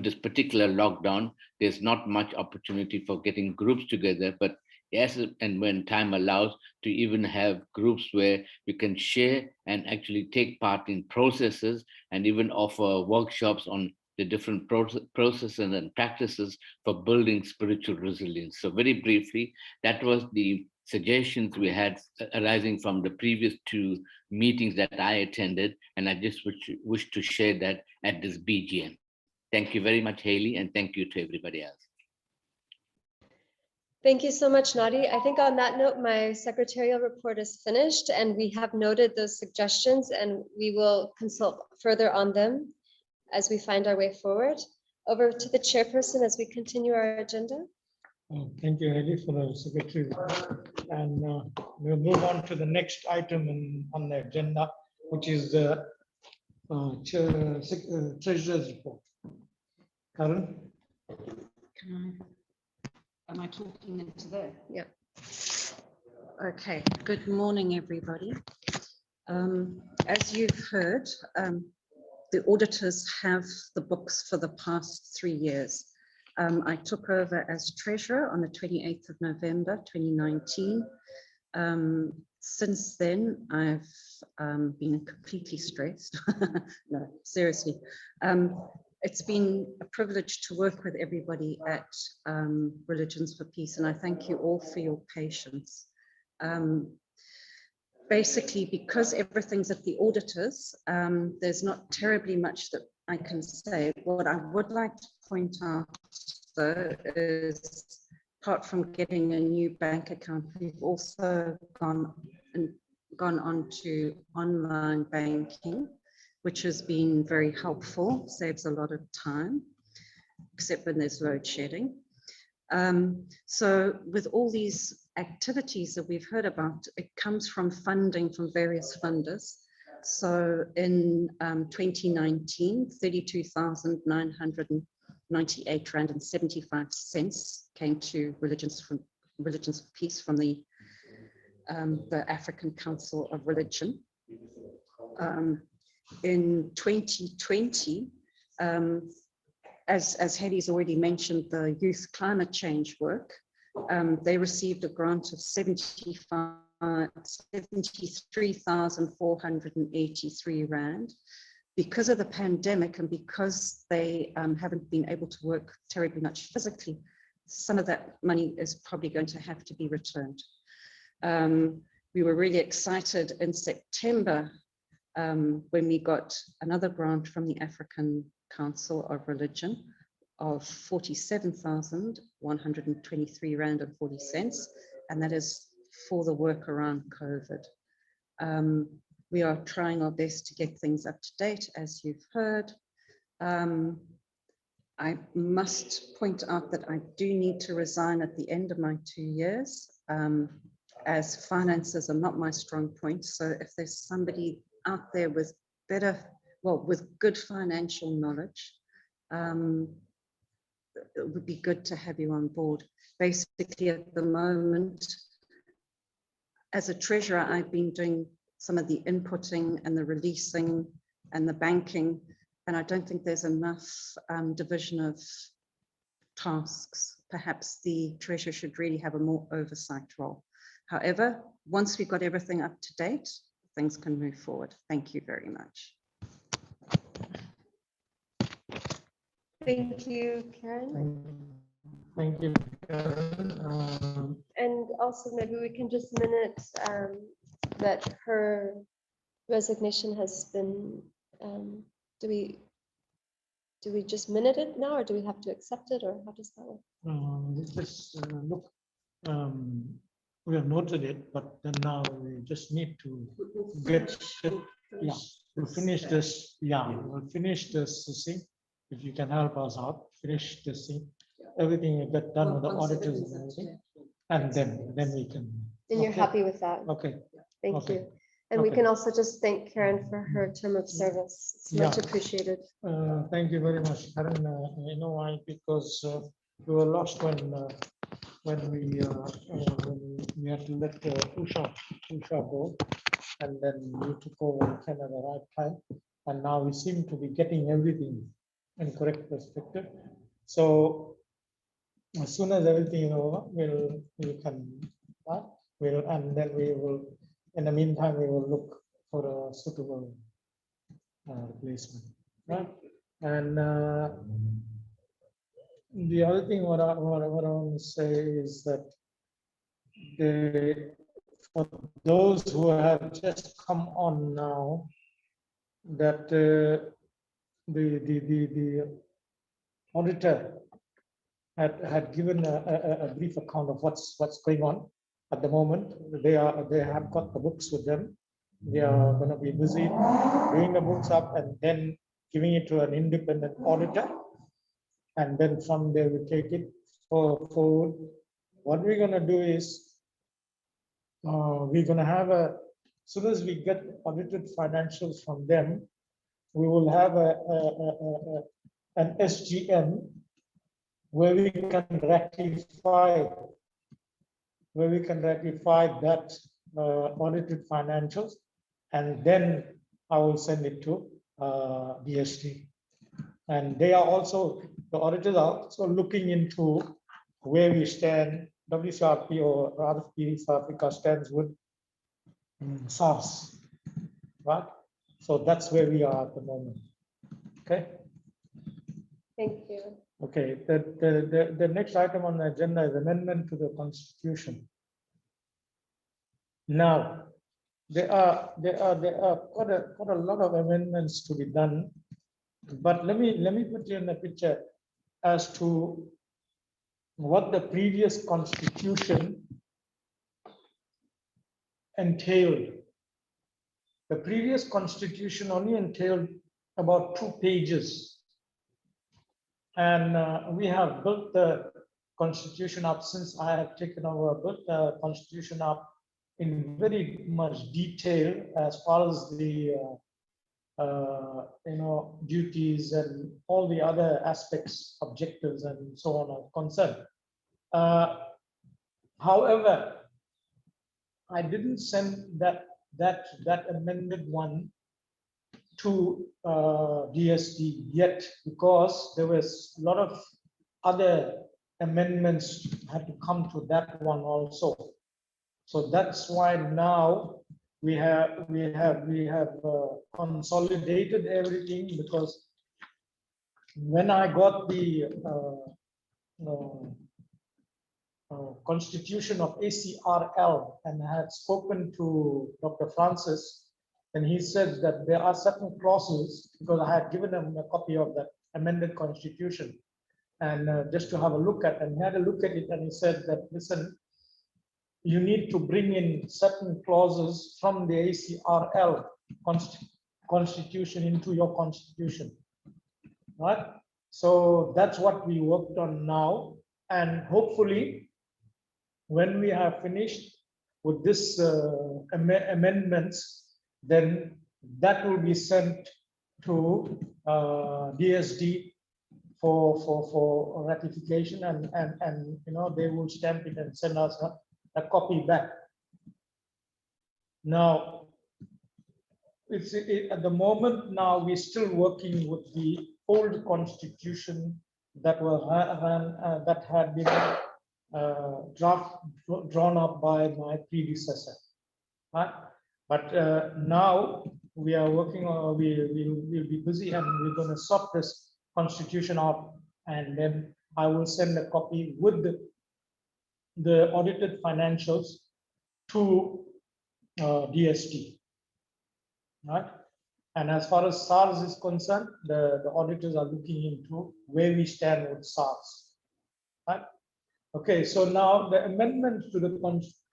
this particular lockdown, there's not much opportunity for getting groups together, but yes, and when time allows, to even have groups where we can share and actually take part in processes and even offer workshops on the different processes and practices for building spiritual resilience. So very briefly, that was the suggestions we had arising from the previous two meetings that I attended, and I just wish to share that at this BGM. Thank you very much, Haley, and thank you to everybody else. Thank you so much, Nadi. I think on that note, my secretarial report is finished, and we have noted those suggestions, and we will consult further on them as we find our way forward. Over to the chairperson as we continue our agenda. Thank you, Haley, for the secretary. And we'll move on to the next item on the agenda, which is the treasurer's report. Karen? Am I talking into there? Yeah. Okay, good morning, everybody. As you've heard, the auditors have the books for the past 3 years. I took over as treasurer on the 28th of November, 2019. Since then, I've been completely stressed. No, seriously. It's been a privilege to work with everybody at Religions for Peace, and I thank you all for your patience. Basically, because everything's at the auditors, there's not terribly much that I can say. What I would like to point out, though, is apart from getting a new bank account, we've also gone on to online banking, which has been very helpful, saves a lot of time, except when there's load shedding. So with all these activities that we've heard about, it comes from funding from various funders. So in 2019, 32,998 Rand and 75 cents came to Religions for Peace from the African Council of Religion. In 2020, as Haley's already mentioned, the youth climate change work, they received a grant of 73,483 Rand. Because of the pandemic and because they haven't been able to work terribly much physically, some of that money is probably going to have to be returned. We were really excited in September when we got another grant from the African Council of Religion of 47,123 Rand and 40 cents, and that is for the work around COVID. We are trying our best to get things up to date, as you've heard. I must point out that I do need to resign at the end of my 2 years, as finances are not my strong point. So if there's somebody out there with with good financial knowledge, it would be good to have you on board. Basically, at the moment, as a treasurer, I've been doing some of the inputting and the releasing and the banking, and I don't think there's enough division of tasks. Perhaps the treasurer should really have a more oversight role. However, once we've got everything up to date, things can move forward. Thank you very much. Thank you, Karen. Thank you, Karen. And also maybe we can just minute that her resignation has been, do we just minute it now, or do we have to accept it, or how does that work? Let's look, we have noted it, but then now we just need to get, we'll finish this, we'll finish this thing. If you can help us out, finish this thing. Everything will get done with the auditors and everything, and then we can. And you're happy with that? Okay. Thank you. And we can also just thank Karen for her term of service. It's much appreciated. Thank you very much, Karen. You know why? Because we were lost when we had to let Usha go, and then you took over kind of the right time, and now we seem to be getting everything in correct perspective. So as soon as everything is over, we can start. And then we will, in the meantime, we will look for a suitable replacement. Right? And the other thing what I want to say is that for those who have just come on now, that the auditor had given a brief account of what's going on at the moment. They have got the books with them. They are going to be busy doing the books up and then giving it to an independent auditor, and then from there we take it forward. What we're going to do is we're going to have as soon as we get audited financials from them, we will have an SGM where we can rectify that audited financials, and then I will send it to DST. And they are also, the auditors are also looking into where we stand. WCRP or RfPSA Africa stands with SARS, right? So that's where we are at the moment. Okay. Thank you. Okay. The next item on the agenda is amendment to the Constitution. Now, there are quite a lot of amendments to be done, but let me put you in the picture as to what the previous Constitution entailed. The previous Constitution only entailed about 2 pages, and we have built the Constitution up since I have taken over. Built the Constitution up in very much detail as far as the duties and all the other aspects, objectives, and so on are concerned. However, I didn't send that amended one to DSD yet because there was a lot of other amendments had to come to that one also. So that's why now we have consolidated everything, because when I got the Constitution of ACRL and had spoken to Dr. Francis, and he said that there are certain clauses, because I had given him a copy of that amended Constitution, and just to have a look at, and he had a look at it, and he said that, listen, you need to bring in certain clauses from the ACRL Constitution into your Constitution, right? So that's what we worked on now, and hopefully when we have finished with this amendments, then that will be sent to DSD for ratification, and they will stamp it and send us a copy back. Now, at the moment now we're still working with the old Constitution that that had been drawn up by my predecessor. Right? But now we are working on, we'll be busy, and we're going to sort this Constitution out, and then I will send a copy with the audited financials to DST. Right? And as far as SARS is concerned, the auditors are looking into where we stand with SARS. Right? Okay, so now the amendment to the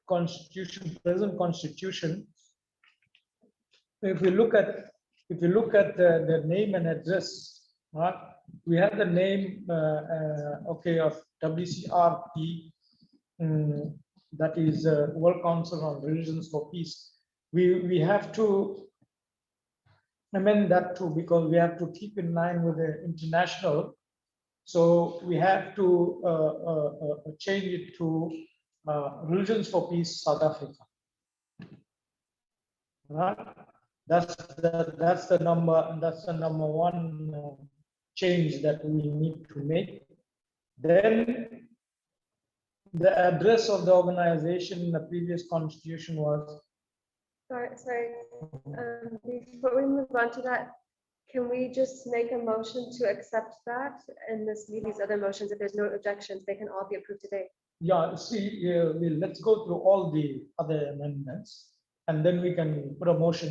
Constitution, present Constitution, if we look at the name and address, right? We have the name of WCRP, that is World Council on Religions for Peace. We have to amend that too, because we have to keep in line with the international. So we have to change it to Religions for Peace South Africa. Right? That's the number one change that we need to make. Then The address of the organization in the previous constitution was, Sorry. Before we move on to that, can we just make a motion to accept that and this leave these other motions? If there's no objections, they can all be approved today. yeah, see, let's go through all the other amendments and then we can put a motion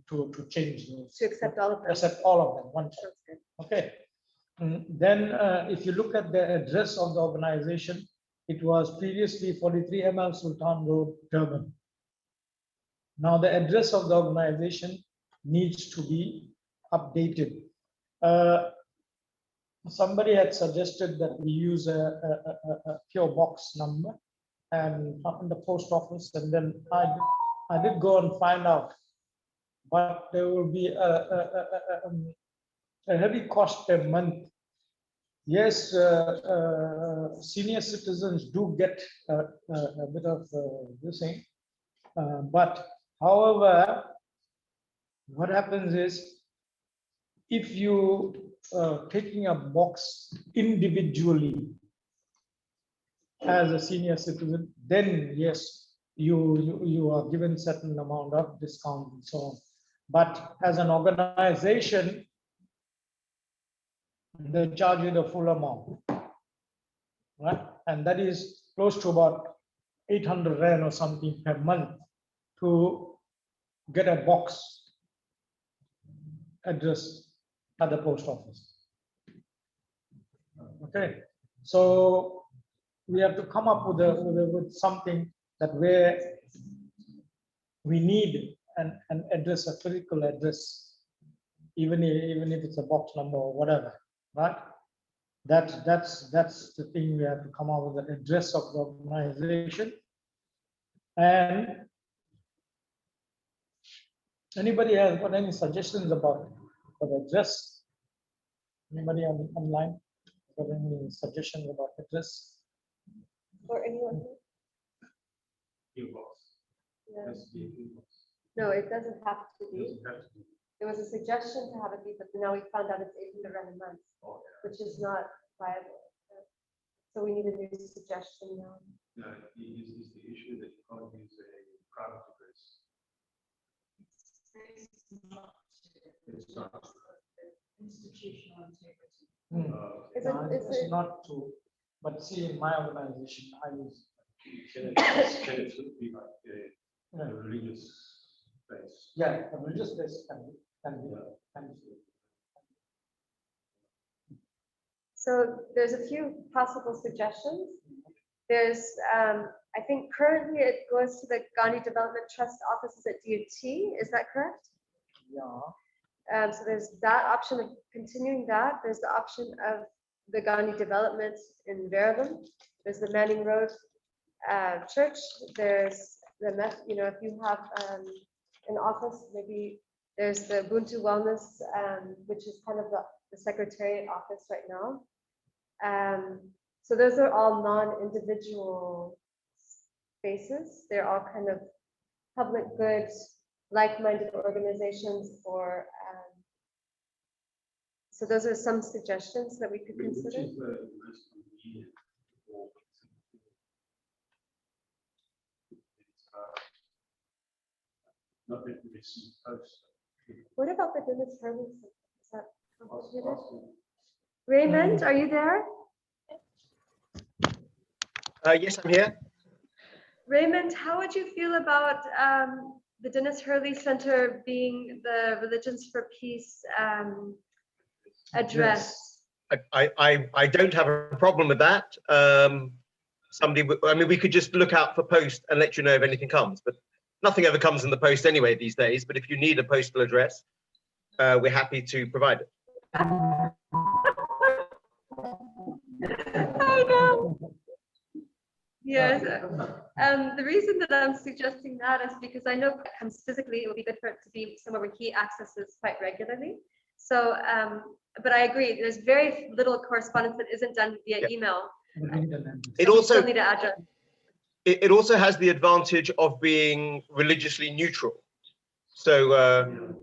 to change those. To accept all of them. Accept all of them, one shot. Sounds good. Okay. Then if you look at the address of the organization, it was previously 43 ML Sultan Road, Durban. Now the address of the organization needs to be updated. Somebody had suggested that we use a PO box number and in the post office, and then I did go and find out, but there will be a heavy cost per month. Yes, senior citizens do get a bit of this thing, but however, what happens is if you taking a box individually as a senior citizen, then yes, you are given certain amount of discount and so on. But as an organization, they charge you the full amount, right? And that is close to about 800 Rand or something per month to get a box address at the post office. Okay, so we have to come up with something that where we need an address, a physical address, even if it's a box number or whatever, right? That's the thing. We have to come up with an address of the organization. And anybody has got any suggestions about the address? Anybody online got any suggestions about address? Or anyone? PO box. Yeah. Has to be a PO box. No, it doesn't have to be. Doesn't have to be. There was a suggestion to have it be, but now we found out it's 800 Rand a month, Oh, which is not viable. So we need a new suggestion now. no, is the issue that you can't use a private address. It's not. Institutional integrity. Is No, it- it's not true. But see, in my organization, I use Can it be like a religious place? yeah, a religious place can be. So there's a few possible suggestions. There's, I think currently it goes to the Gandhi Development Trust offices at DUT, is that correct? Yeah. So there's that option of continuing that. There's the option of the Gandhi Development in Durban. There's the Manning Rd Church. There's the, if you have an office, maybe there's the Ubuntu Wellness, which is kind of the secretariat office right now. So those are all non-individual spaces. They're all kind of public good, like-minded organizations for. So those are some suggestions that we could Which consider. is the most convenient for it's, not that we receive posts. What about the Dennis Hurley? Is that complicated? Raymond, are you there? Yes, I'm here. Raymond, how would you feel about the Dennis Hurley Center being the Religions for Peace address? I don't have a problem with that. We could just look out for post and let you know if anything comes, but nothing ever comes in the post anyway these days. But if you need a postal address, we're happy to provide it. I know. Yes. The reason that I'm suggesting that is because I know it comes physically, it would be good for it to be somewhere where he accesses quite regularly. So, but I agree, there's very little correspondence that isn't done via email. It So we also still need an address. it also has the advantage of being religiously neutral. So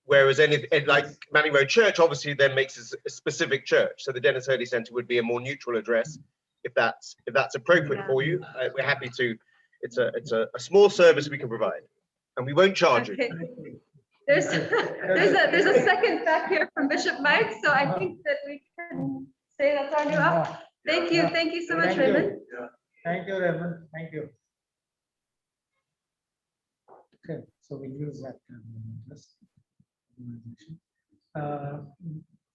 whereas like Manning Rd Church obviously then makes a specific church. So the Dennis Hurley Center would be a more neutral address if that's appropriate for you. We're happy to. It's a small service we can provide, and we won't charge you. Okay. There's a second back here from Bishop Mike, so I think that we can say that's our new up. Thank you so much, Raymond. Thank you, Raymond. Thank you. Okay, so we use that address.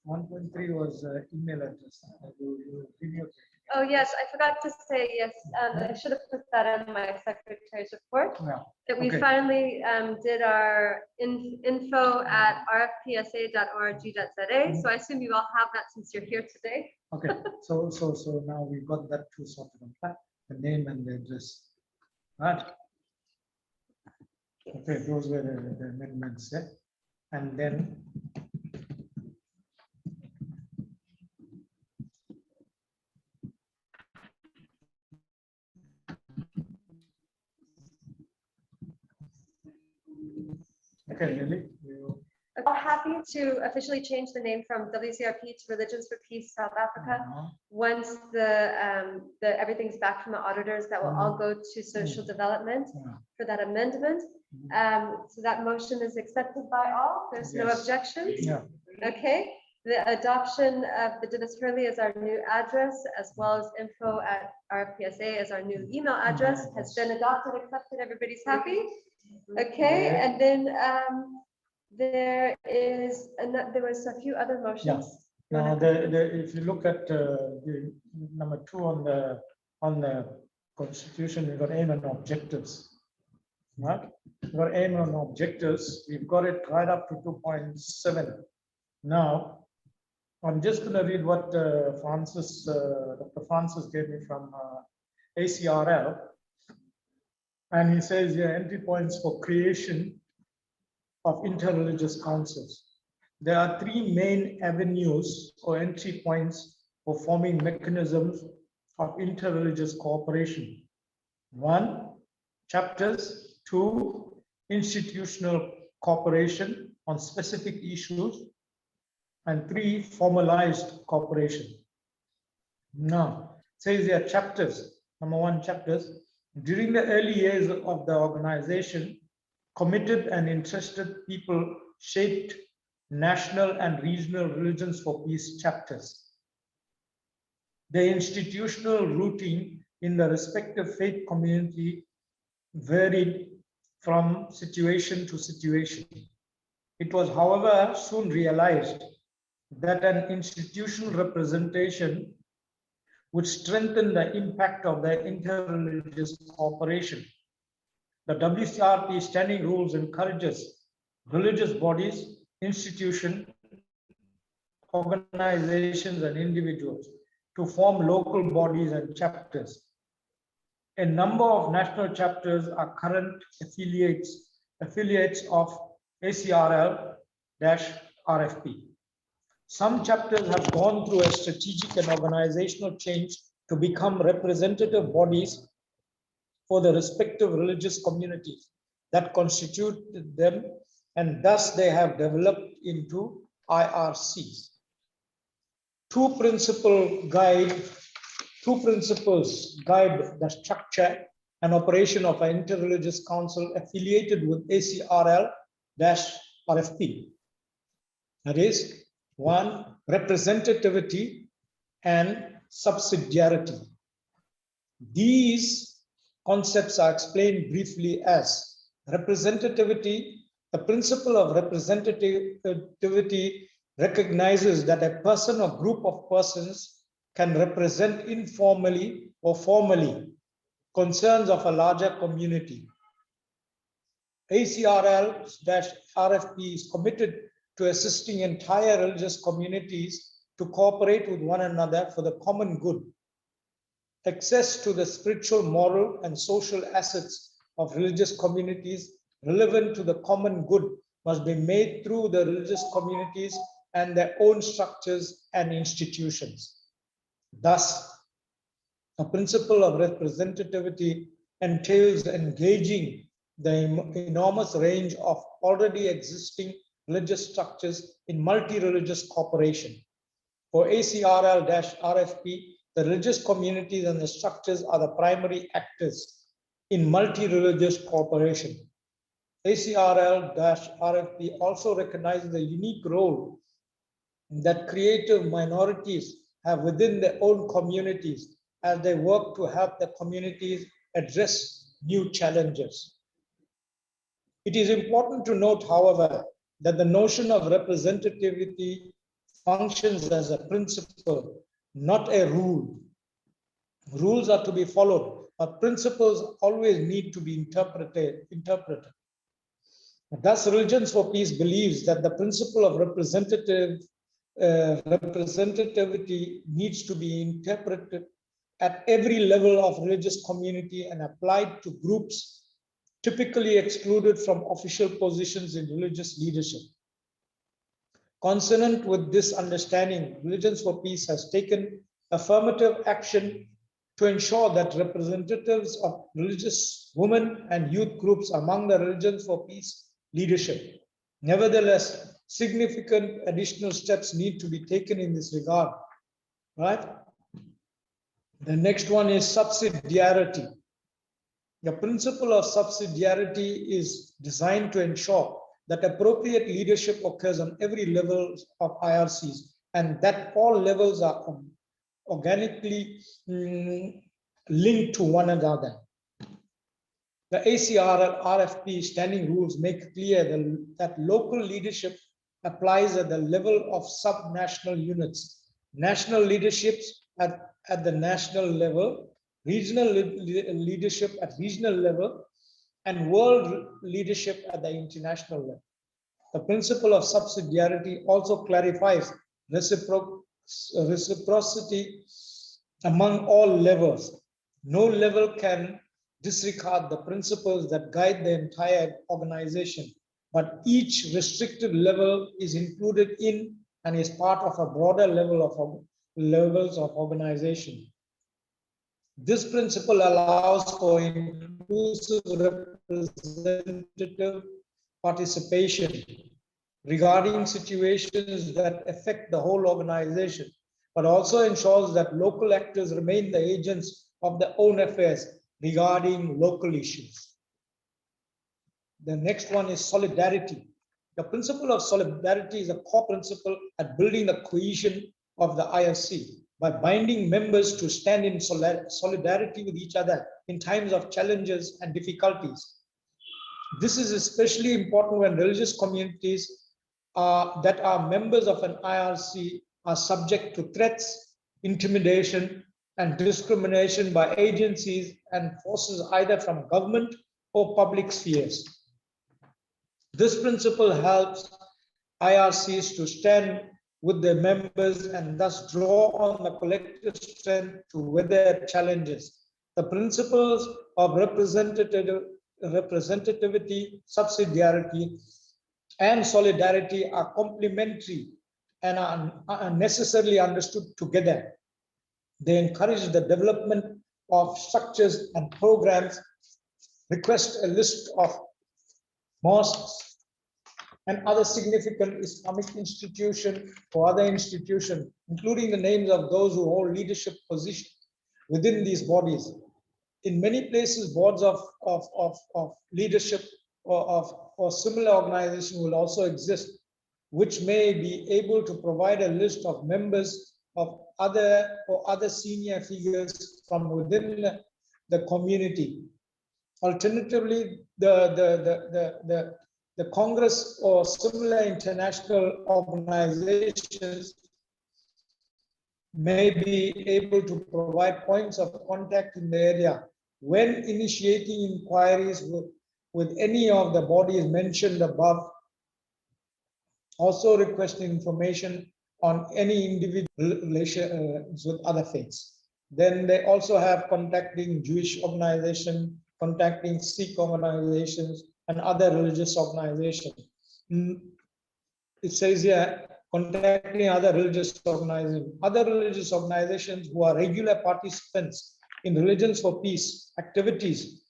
1.3 was email address. Oh yes, I forgot to say yes. I should have put that in my secretary's report. Yeah. That we Okay. finally did our info@rfpsa.org.za. So I assume you all have that since you're here today. Okay, so now we got that two sorted out, the name and the address. Right. Okay, those were the amendments, yeah? And then okay, Lily, I'm happy to officially change the name from WCRP to Religions for Peace South Africa. Once the everything's back from the auditors, that will all go to social development for that amendment. So that motion is accepted by all. There's no objections. Yeah. Okay. The adoption of the Dennis Hurley as our new address, as well as info@RfPSA as our new email address, has been adopted, accepted. Everybody's happy. Okay, and then there was a few other motions. Now, if you look at the number 2 on the Constitution, we've got aim and objectives. Right? We've got aim and objectives. We've got it right up to 2.7. Now, I'm just going to read what Dr. Francis gave me from ACRL. And he says here, entry points for creation of interreligious councils. There are 3 main avenues or entry points for forming mechanisms of interreligious cooperation. 1, chapters. 2, institutional cooperation on specific issues. And 3, formalized cooperation. Now, it says here chapters. Number 1, chapters. During the early years of the organization, committed and interested people shaped national and regional Religions for Peace chapters. The institutional routing in the respective faith community varied from situation to situation. It was, however, soon realized that an institutional representation would strengthen the impact of the interreligious cooperation. The WCRP standing rules encourages religious bodies, institutions, organizations, and individuals to form local bodies and chapters. A number of national chapters are current affiliates of ACRL-RFP. Some chapters have gone through a strategic and organizational change to become representative bodies for the respective religious communities that constitute them, and thus they have developed into IRCs. Two principles guide the structure and operation of an interreligious council affiliated with ACRL-RFP. That is, 1, representativity and subsidiarity. These concepts are explained briefly as representativity. The principle of representativity recognizes that a person or group of persons can represent informally or formally concerns of a larger community. ACRL-RFP is committed to assisting entire religious communities to cooperate with one another for the common good. Access to the spiritual, moral, and social assets of religious communities relevant to the common good must be made through the religious communities and their own structures and institutions. Thus, the principle of representativity entails engaging the enormous range of already existing religious structures in multi-religious cooperation. For ACRL-RFP, the religious communities and the structures are the primary actors in multi-religious cooperation. ACRL-RFP also recognizes the unique role that creative minorities have within their own communities as they work to help the communities address new challenges. It is important to note, however, that the notion of representativity functions as a principle, not a rule. Rules are to be followed, but principles always need to be interpreted. Thus, Religions for Peace believes that the principle of representativity needs to be interpreted at every level of religious community and applied to groups typically excluded from official positions in religious leadership. Consonant with this understanding, Religions for Peace has taken affirmative action to ensure that representatives of religious women and youth groups among the Religions for Peace leadership. Nevertheless, significant additional steps need to be taken in this regard, right? The next one is subsidiarity. The principle of subsidiarity is designed to ensure that appropriate leadership occurs on every level of IRCs and that all levels are organically linked to one another. The ACRL RFP standing rules make clear that local leadership applies at the level of sub-national units, national leaderships at the national level, regional leadership at regional level, and world leadership at the international level. The principle of subsidiarity also clarifies reciprocity among all levels. No level can disregard the principles that guide the entire organization, but each restricted level is included in and is part of a broader levels of organization. This principle allows for inclusive representative participation regarding situations that affect the whole organization, but also ensures that local actors remain the agents of their own affairs regarding local issues. The next one is solidarity. The principle of solidarity is a core principle at building the cohesion of the IRC by binding members to stand in solidarity with each other in times of challenges and difficulties. This is especially important when religious communities that are members of an IRC are subject to threats, intimidation, and discrimination by agencies and forces either from government or public spheres. This principle helps IRCs to stand with their members and thus draw on the collective strength to weather challenges. The principles of representativity, subsidiarity, and solidarity are complementary and are necessarily understood together. They encourage the development of structures and programs, request a list of mosques and other significant Islamic institutions or other institutions, including the names of those who hold leadership positions within these bodies. In many places, boards of leadership or similar organizations will also exist, which may be able to provide a list of members of other senior figures from within the community. Alternatively, the Congress or similar international organizations may be able to provide points of contact in the area when initiating inquiries with any of the bodies mentioned above, also requesting information on any individual relations with other faiths. Then they also have contacting Jewish organizations, contacting Sikh organizations, and other religious organizations. It says here, contacting other religious organizations who are regular participants in Religions for Peace activities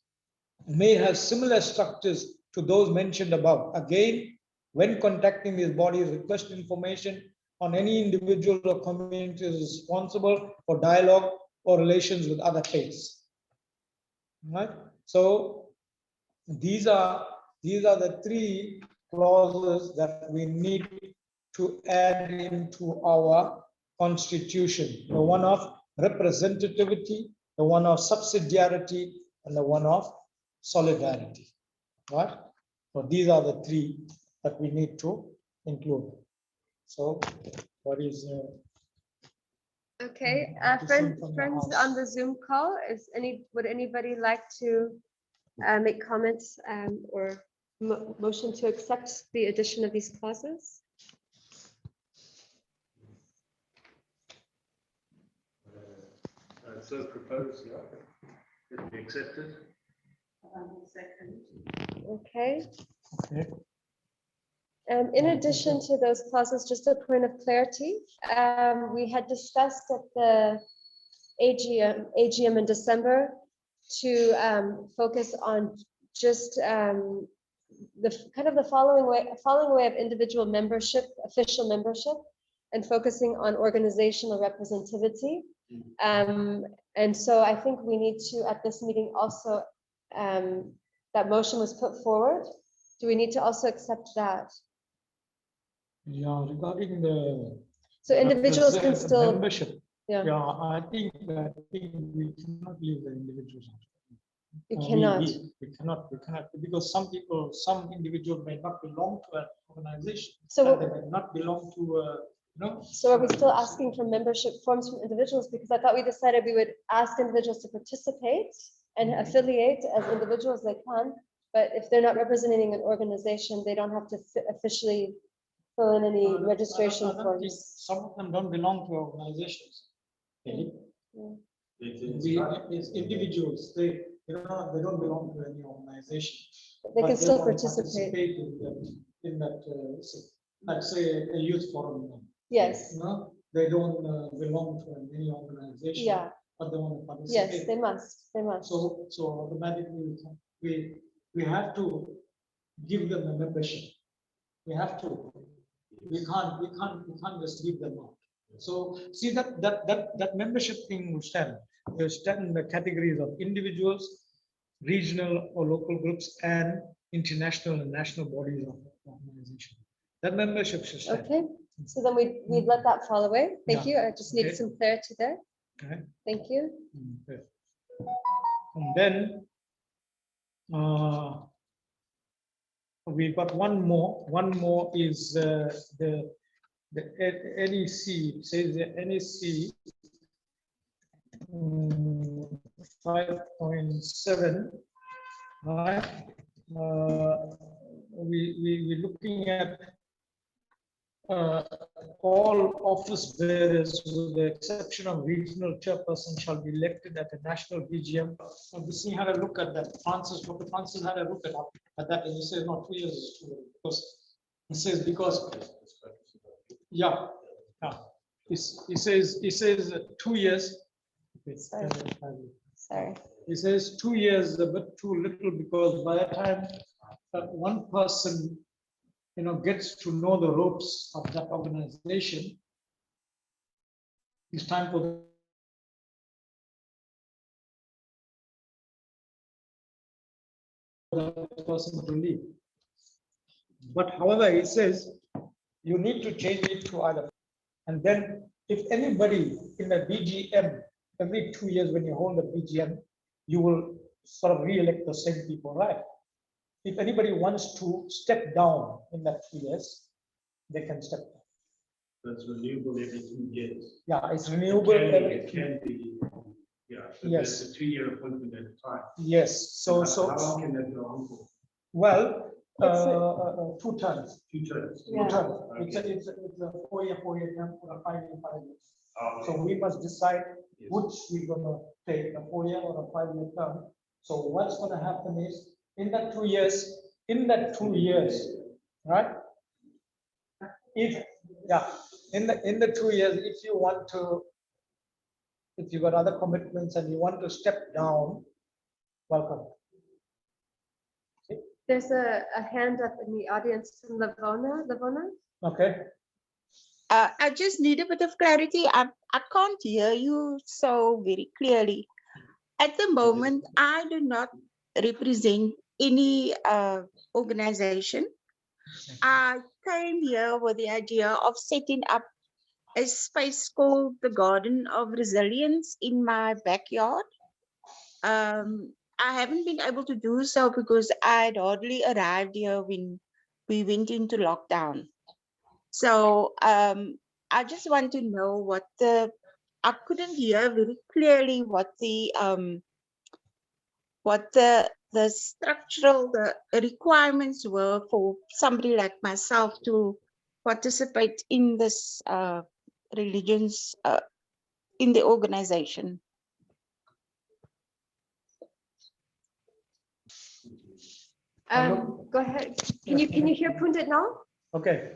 may have similar structures to those mentioned above. Again, when contacting these bodies, request information on any individual or community is responsible for dialogue or relations with other faiths. Right? So these are the three clauses that we need to add into our constitution. The one of representativity, the one of subsidiarity, and the one of solidarity. Right? So these are the three that we need to include. So what is Okay, Different from the friends house. on the Zoom call, would anybody like to make comments or motion to accept the addition of these clauses? So proposed, yeah, it be accepted. Okay. okay? In addition to those clauses, just a point of clarity, we had discussed at the AGM in December to focus on just the kind of the following way of individual membership, official membership, and focusing on organizational representativity. And so I think we need to, at this meeting also, that motion was put forward. Do we need to also accept that? Yeah, regarding the So individuals can representative still, membership. yeah, Yeah, I think we cannot leave the individuals out. you We cannot. cannot, because some individual may not belong to an organization. So and they may not belong to, So are we still asking for membership forms from individuals? Because I thought we decided we would ask individuals to participate and affiliate as individuals they can. But if they're not representing an organization, they don't have to officially fill in any registration I don't think forms. some of them don't belong to organizations. Okay? As individuals, they don't belong to any organization. They but can still want to participate. in that, let's say a youth forum. Yes, They don't belong to any organization. yeah, But they want to participate. yes, they must. So automatically we have to give them a membership. We have to. We can't just give them out. So see that membership thing will stand. Will stand in the categories of individuals, regional or local groups, and international and national bodies of organization. That membership should stand. Okay, so then we let that fall away. Thank Yeah. you. I just needed Okay. some clarity there. Okay. Thank you. Okay. And then we got one more. One more is the NEC. It says the NEC 5.7. Right. We're looking at all office bearers, with the exception of regional chairperson, shall be elected at a national BGM. So we see had a look at that. Dr. Francis had a look at that, and he says, no, 2 years is too late, because he says yeah. He says 2 years. Sorry. He says 2 years is a bit too little, because by the time one person gets to know the ropes of that organization, it's time for that person to leave. But however, he says you need to change it to either. And then if anybody in the BGM, every 2 years when you hold the BGM, you will sort of re-elect the same people, right? If anybody wants to step down in that 2 years, they can step down. That's renewable every 2 years. Yeah, it's renewable. It can be, yeah. But Yes. It's a 2-year appointment at a time. Yes. So How long can that go on for? well, It's 2 terms. 2 terms. Yeah. 2 terms. Okay. It's a 4-year term or a 5-year. Oh, So we must decide yes. which we're gonna take, a 4-year or a 5-year term. So what's gonna happen is in that 2 years, right? If in the 2 years, if you got other commitments and you want to step down, welcome. There's a hand up in the audience from Lavona. Okay. I just need a bit of clarity. I can't hear you so very clearly. At the moment, I do not represent any organization. I came here with the idea of setting up a space called the Garden of Resilience in my backyard. I haven't been able to do so because I'd hardly arrived here when we went into lockdown. So I just want to know what I couldn't hear very clearly what the structural, the requirements were for somebody like myself to participate in this religions in the organization. Go ahead. Can you hear Pundit now? Okay.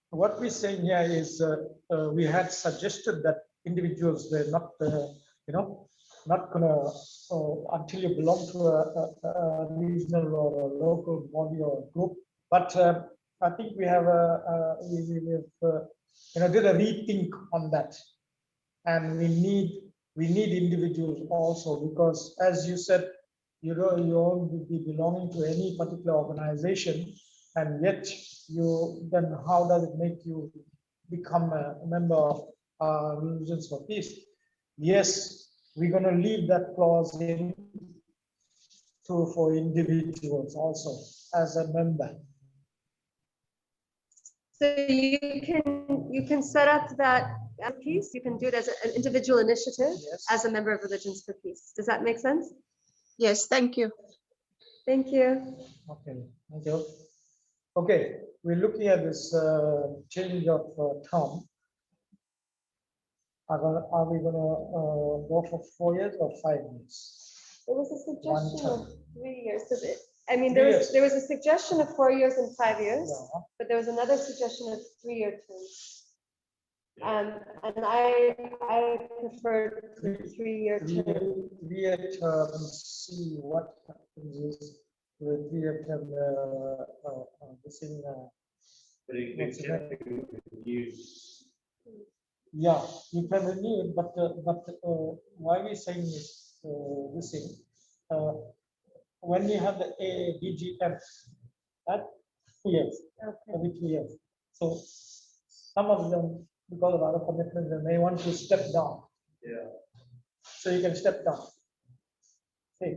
What we're saying here is we had suggested that individuals were not, not gonna until you belong to a regional or a local body or group. But I think we have did a rethink on that, and we need individuals also, because as you said, you won't be belonging to any particular organization, and yet then how does it make you become a member of Religions for Peace? Yes, we're going to leave that clause in for individuals also as a member. So you can set up that piece. You can do it as an individual initiative, yes, as a member of Religions for Peace. Does that make sense? Yes, thank you. Thank you. Okay, thank you. Okay, we're looking at this change of term. Are we going to go for 4 years or 5 years? There was a suggestion of 3 years. I mean, 3 there was a suggestion of 4 years and 5 years, Yeah. but there was another suggestion of 3-year terms. And I prefer the 3-year term. 3-year term. See what happens is the 3-year term. This in. Yeah, you can renew it, but why we saying is this thing. When you have the BGM, that 2 years, Okay. every 2 years. So some of them, because of other commitments, they may want to step down. Yeah. So you can step down. Okay.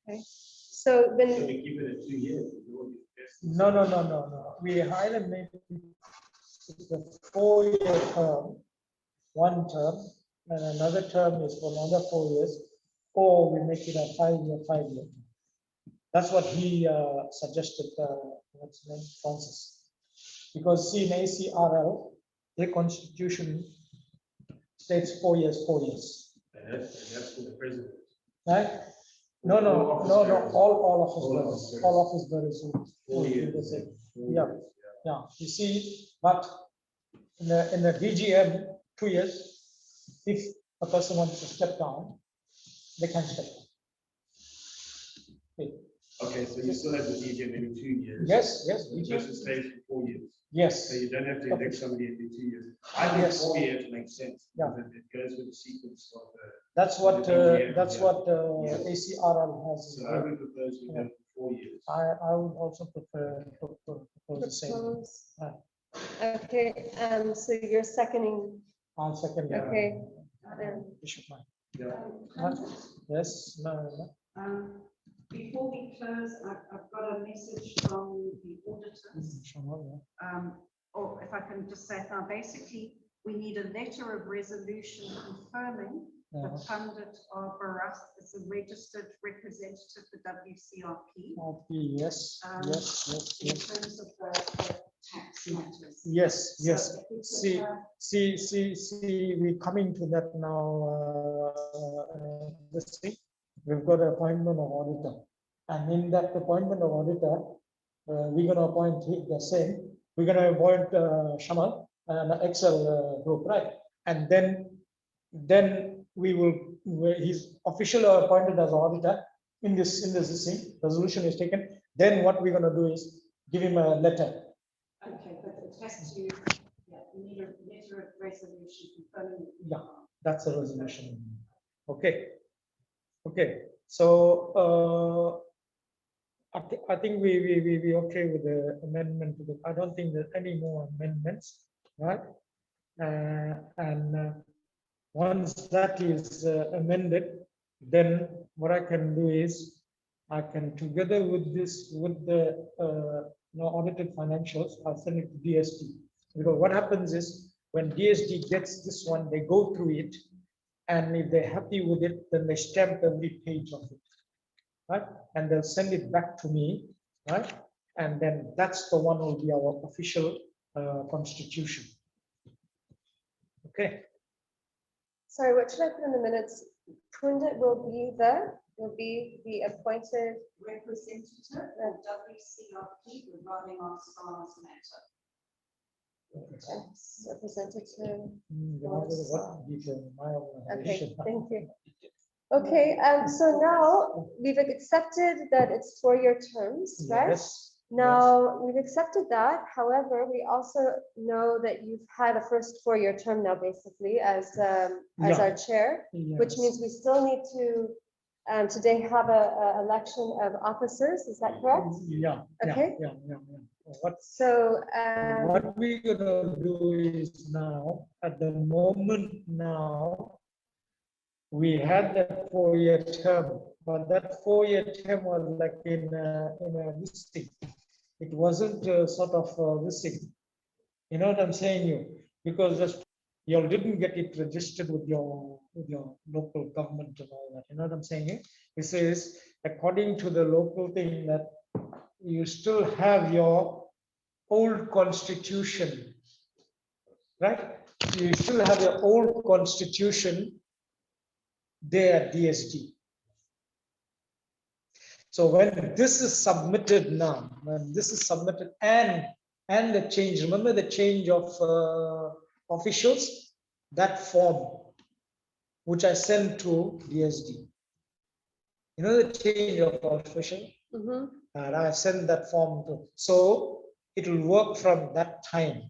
Okay. So then. So we keep it at 2 years. No. We either make it a 4-year term, one term, and another term is for another 4 years, or we make it a 5-year. That's what he suggested. What's his name, Francis? Because see, in ACRL, their constitution states 4 years, 4 years. And that's for the president. Right? No. All office bearers. 4 years. Yeah. You see, but in the BGM, 2 years. If a person wants to step down, they can step down. Okay, so you still have the BGM every 2 years. Yes. The person stays for 4 years. Yes. So you don't have to elect somebody every 2 years. I think Yes. 4 years makes sense. Yeah. Because it goes with the sequence of the. That's what the BGM, ACRL has. So I would propose we go for 4 years. I would also prefer the same. Okay, so you're seconding. I'll second that. Okay. Bishop Mike. Yeah. Yes. No. Before we close, I've got a message from the auditors. Or if I can just say it now, basically, we need a letter of resolution confirming the pundit of Barath is a registered representative for WCRP. Yes. In terms of the tax matters. Yes. So See, we're coming to that now. This thing, we've got an appointment of auditor, and in that appointment of auditor, we're going to appoint the same. We're going to appoint Shamal and the Excel group, right? And then we will. He's officially appointed as auditor. In this thing, resolution is taken. Then what we're going to do is give him a letter. Okay, but it has to. Yeah. letter of resolution confirming. Yeah, that's a resolution. Okay. Okay. So I think we okay with the amendment to the, I don't think there's any more amendments, right? Once that is amended, then what I can do is I can, together with this, with the audited financials, I'll send it to DST. Because what happens is when DST gets this one, they go through it, and if they're happy with it, then they stamp every page of it, right? And they'll send it back to me, right? And then that's the one will be our official constitution. Okay. Sorry, what should I put in the minutes? Pundit will be the appointed Representative of WCRP regarding our SARS matter. representative. What detail in my Okay, organization. thank you. Okay, so now we've accepted that it's 4-year terms, right? Yes. Now, we've accepted that. However, we also know that you've had a first 4-year term now, basically, as Yeah. our chair, which Yes. means we still need to today have a election of officers. Is that correct? Yeah. Okay. Yeah. What So what we're gonna do is now, at the moment now, we had that 4-year term, but that 4-year term was like in a this thing. It wasn't sort of this thing. You know what I'm saying? Because you didn't get it registered with your local government and all that. You know what I'm saying? It says according to the local thing that you still have your old constitution, right? You still have your old constitution there at DST. So when this is submitted now, when this is submitted and the change, remember the change of officials, that form which I sent to DSD. You know the change of official, and I sent that form to. So it will work from that time.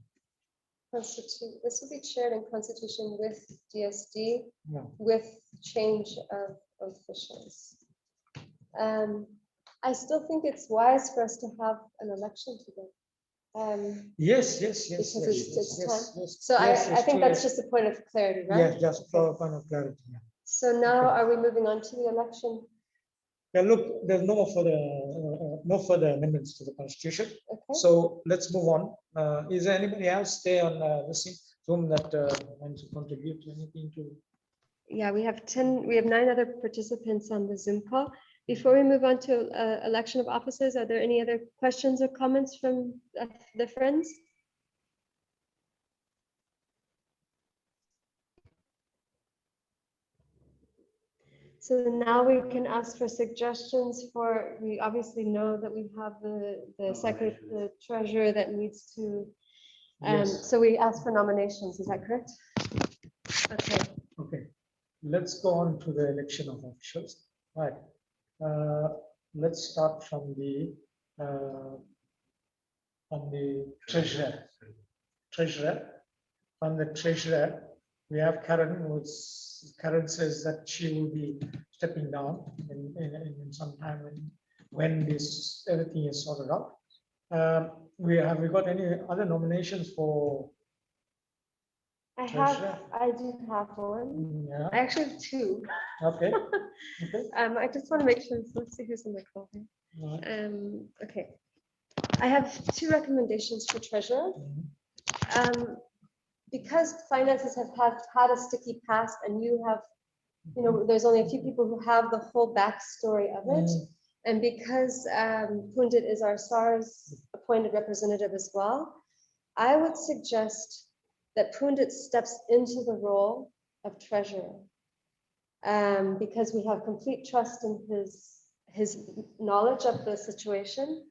this will be chaired in constitution with DSD, with change of officials. I still think it's wise for us to have an election today. Yes. Because it's time. Yes, So I think that's just a point of clarity, right? Yeah, just for a point of clarity. Yeah. So now are we moving on to the election? Yeah, look, there's no further amendments to the constitution. Okay. So let's move on. Is there anybody else there on this Zoom that wants to contribute anything to? Yeah, we have 9 other participants on the Zoom call. Before we move on to election of officers, are there any other questions or comments from the friends? So now we can ask for suggestions for, we obviously know that we have the treasurer that needs to, so we ask for nominations, is that correct? Okay, let's go on to the election of officials. Right. Let's start from the treasurer. From the treasurer, we have Karen. Karen says that she will be stepping down in some time when everything is sorted out. We got any other nominations for? I do have one. Yeah. I actually have 2. Okay. I just want to make sure. Let's see who's in the call here. Okay. I have 2 recommendations for treasurer. Because finances have had a sticky past, and there's only a few people who have the whole backstory of it. And because Pundit is our SARS appointed representative as well, I would suggest that Pundit steps into the role of treasurer, because we have complete trust in his knowledge of the situation.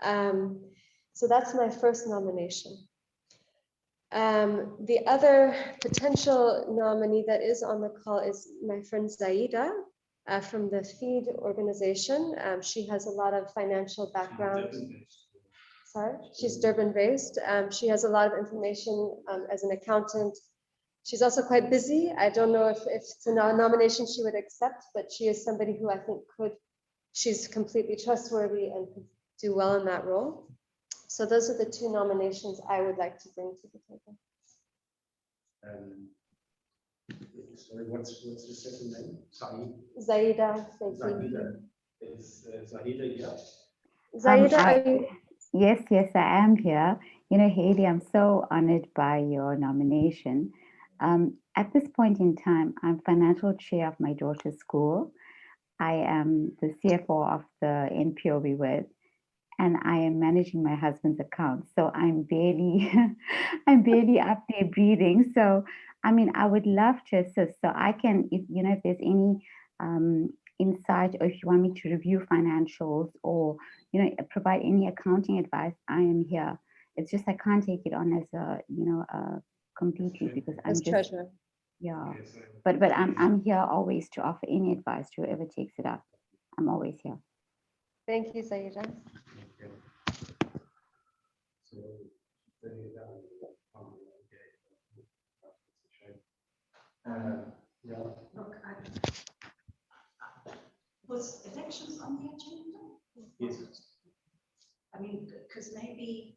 So that's my first nomination. The other potential nominee that is on the call is my friend Zaida from the Feed organization. She has a lot of financial background. charge. She's Durban based. She has a lot of information as an accountant. She's also quite busy. I don't know if it's a nomination she would accept, but she is somebody who I think she's completely trustworthy and could do well in that role. So those are the two nominations I would like to bring to the table. Sorry, what's the second name? Zaida. Zahida. Is Zahida here? Zaida, are you? Yes, I am here. You know, Haley, I'm so honored by your nomination. At this point in time, I'm financial chair of my daughter's school. I am the CFO of the NPO we with, and I am managing my husband's account. So I'm barely, I'm barely up there breathing. So, I mean, I would love to assist. So I can, if there's any insight, or if you want me to review financials or, provide any accounting advice, I am here. It's just I can't take it on as completely because I'm As just treasurer. yeah. But I'm here always to offer any advice to whoever takes it up. I'm always here. Thank you, Zaida. Okay. So, yeah. Look, was elections on the agenda? Yes. I mean, because maybe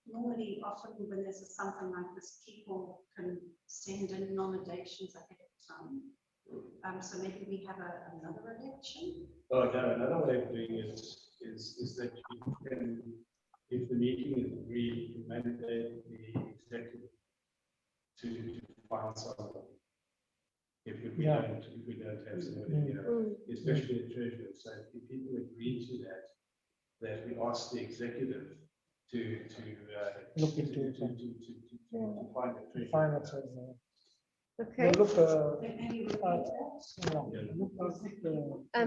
normally, often when there's something like this, people can send in nominations ahead of time. So maybe we have another election. Oh, no, another way of doing it is that you can, if the meeting is agreed, you mandate the executive to find someone. If we don't have somebody here, especially the treasurer. So if people agree to that we ask the executive to Look into it. to find a treasurer. Okay. Look,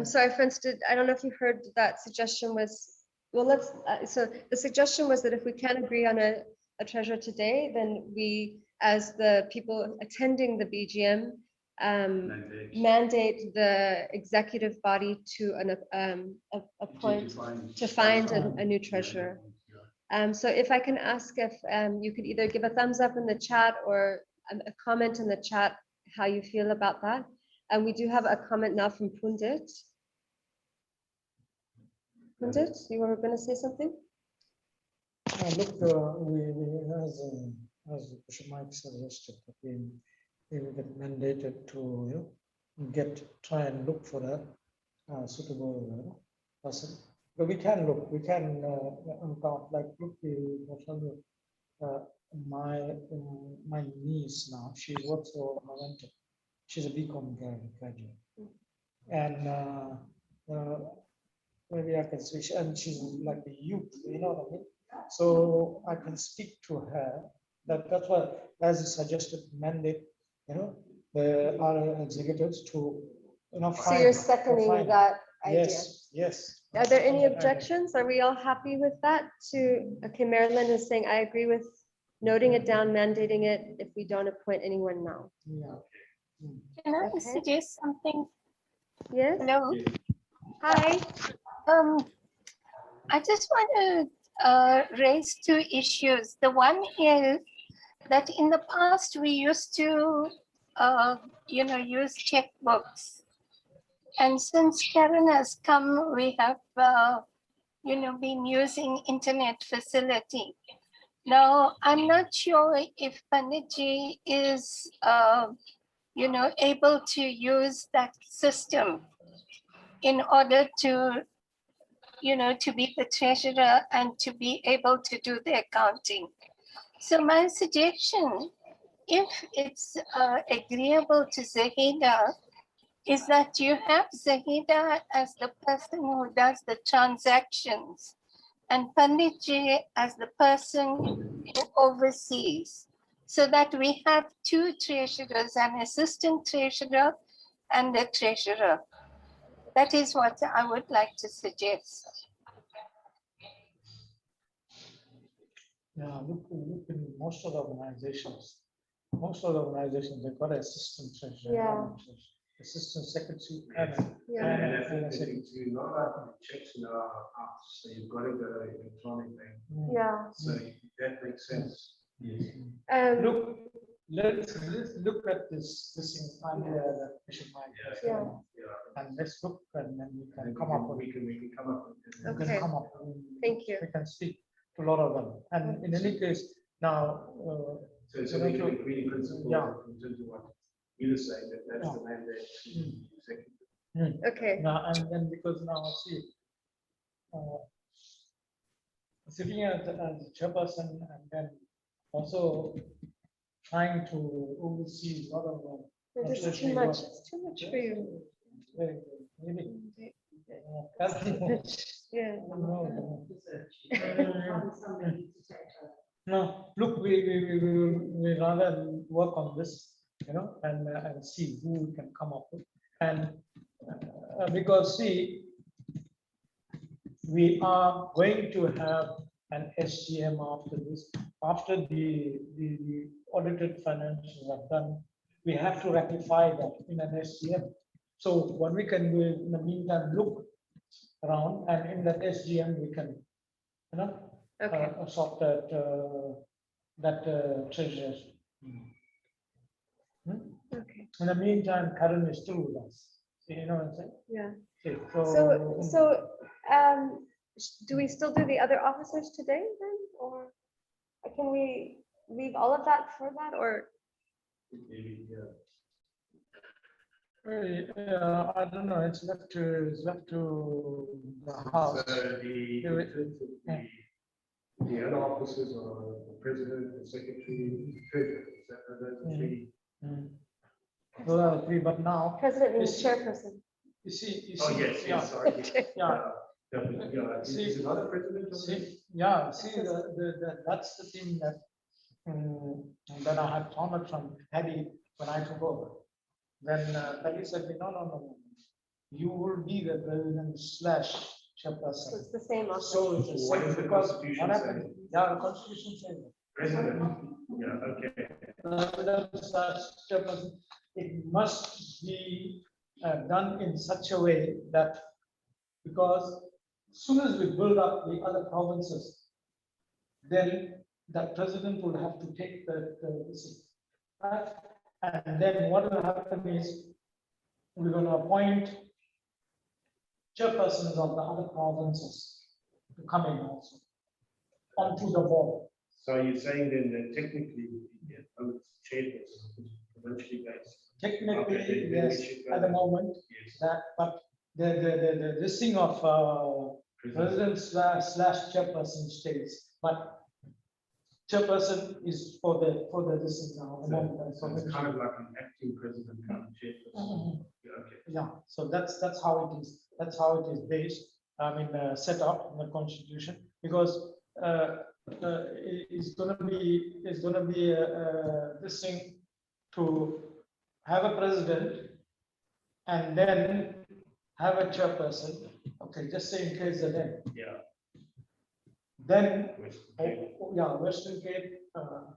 Sorry, friends, I don't know if you heard that suggestion was, well, so the suggestion was that if we can't agree on a treasurer today, then we, as the people attending the BGM, mandate the executive body to appoint, to find a new treasurer. So if I can ask if you could either give a thumbs up in the chat or a comment in the chat how you feel about that. And we do have a comment now from Pundit. Pundit, you were going to say something? Look, as Bishop Mike suggested, we get mandated to try and look for a suitable person. But we can look, we can like look, my niece now, she works for Momentum. She's a BCom graduate. And maybe I can switch, and she's like a youth, you know what I mean? So I can speak to her. That's why, as you suggested, mandate, our executives to, So you're seconding that idea? Yes. Are there any objections? Are we all happy with that? Okay, Marilyn is saying, I agree with noting it down, mandating it if we don't appoint anyone now. Yeah. Can I suggest something? Yes. Hello. Hi. I just want to raise two issues. The one is that in the past we used to, use checkbooks, and since Karen has come, we have, been using internet facility. Now, I'm not sure if Panditji is, able to use that system in order to, to be the treasurer and to be able to do the accounting. So my suggestion, if it's agreeable to Zahida, is that you have Zahida as the person who does the transactions and Panditji as the person who oversees, so that we have two treasurers, an assistant treasurer and a treasurer. That is what I would like to suggest. Yeah, look in most of the organizations, they've got an assistant treasurer. Yeah. assistant secretary, Yeah. And I think that if you're not allowed to checks now out, so you've got to go electronic bank. Yeah. So that makes sense. Yes. Look, let's look at this idea that Bishop Mike has Yeah. given, and let's look, and then we can come up with. We can come up with it. We Okay. can come up. Thank you. We can speak to a lot of them, and in any case, now. So we can agree in principle Yeah. in terms of what you were saying, that's the mandate to executive. Okay. Now, and then because now I see, sitting as the chairperson and then also trying to oversee a lot of. This is too much. It's too much for you. Really. Yeah. No, look, we rather work on this, and see who we can come up with. And because see, we are going to have an SGM after this, after the audited financials are done, we have to ratify that in an SGM. So what we can do is in the meantime, look around, and in that SGM, we can, Okay. sort that treasure. Okay. In the meantime, Karen is still with us. You know what I'm saying? Yeah. Okay, So, do we still do the other officers today then, or can we leave all of that for that, or? Maybe, I don't know. It's left to the house. So the other officers are the president, the secretary, the treasurer. Is that the three? Those are the three, but now, President means Is- chairperson. you see, Oh, yes, sorry. yeah. Is it not a president? See, that's the thing that I had found from Paddy when I took over. Then Paddy said, no, you will be the president / So chairperson. it's the same officer. So it's the What same does the because Constitution what say? happened? Yeah, the Constitution says that. President, okay. Chairperson, it must be done in such a way that, because as soon as we build up the other provinces, then the president will have to take the seat, right? And then what will happen is we're going to appoint chairpersons of the other provinces to come in also onto the board. So you're saying then that technically, chairperson, provincially based. Technically, Okay, then we yes, should go at the there. moment, Yes. but the listing of president / chairperson stays, but chairperson is for the listing now. at the moment, So it's kind of like an acting president, kind of chairperson. Okay. Yeah, so that's how it is. That's how it is based. Set up in the constitution, because it's gonna be this thing to have a president and then have a chairperson. Okay, just say in case of that. Yeah. Then, Okay. Western Cape,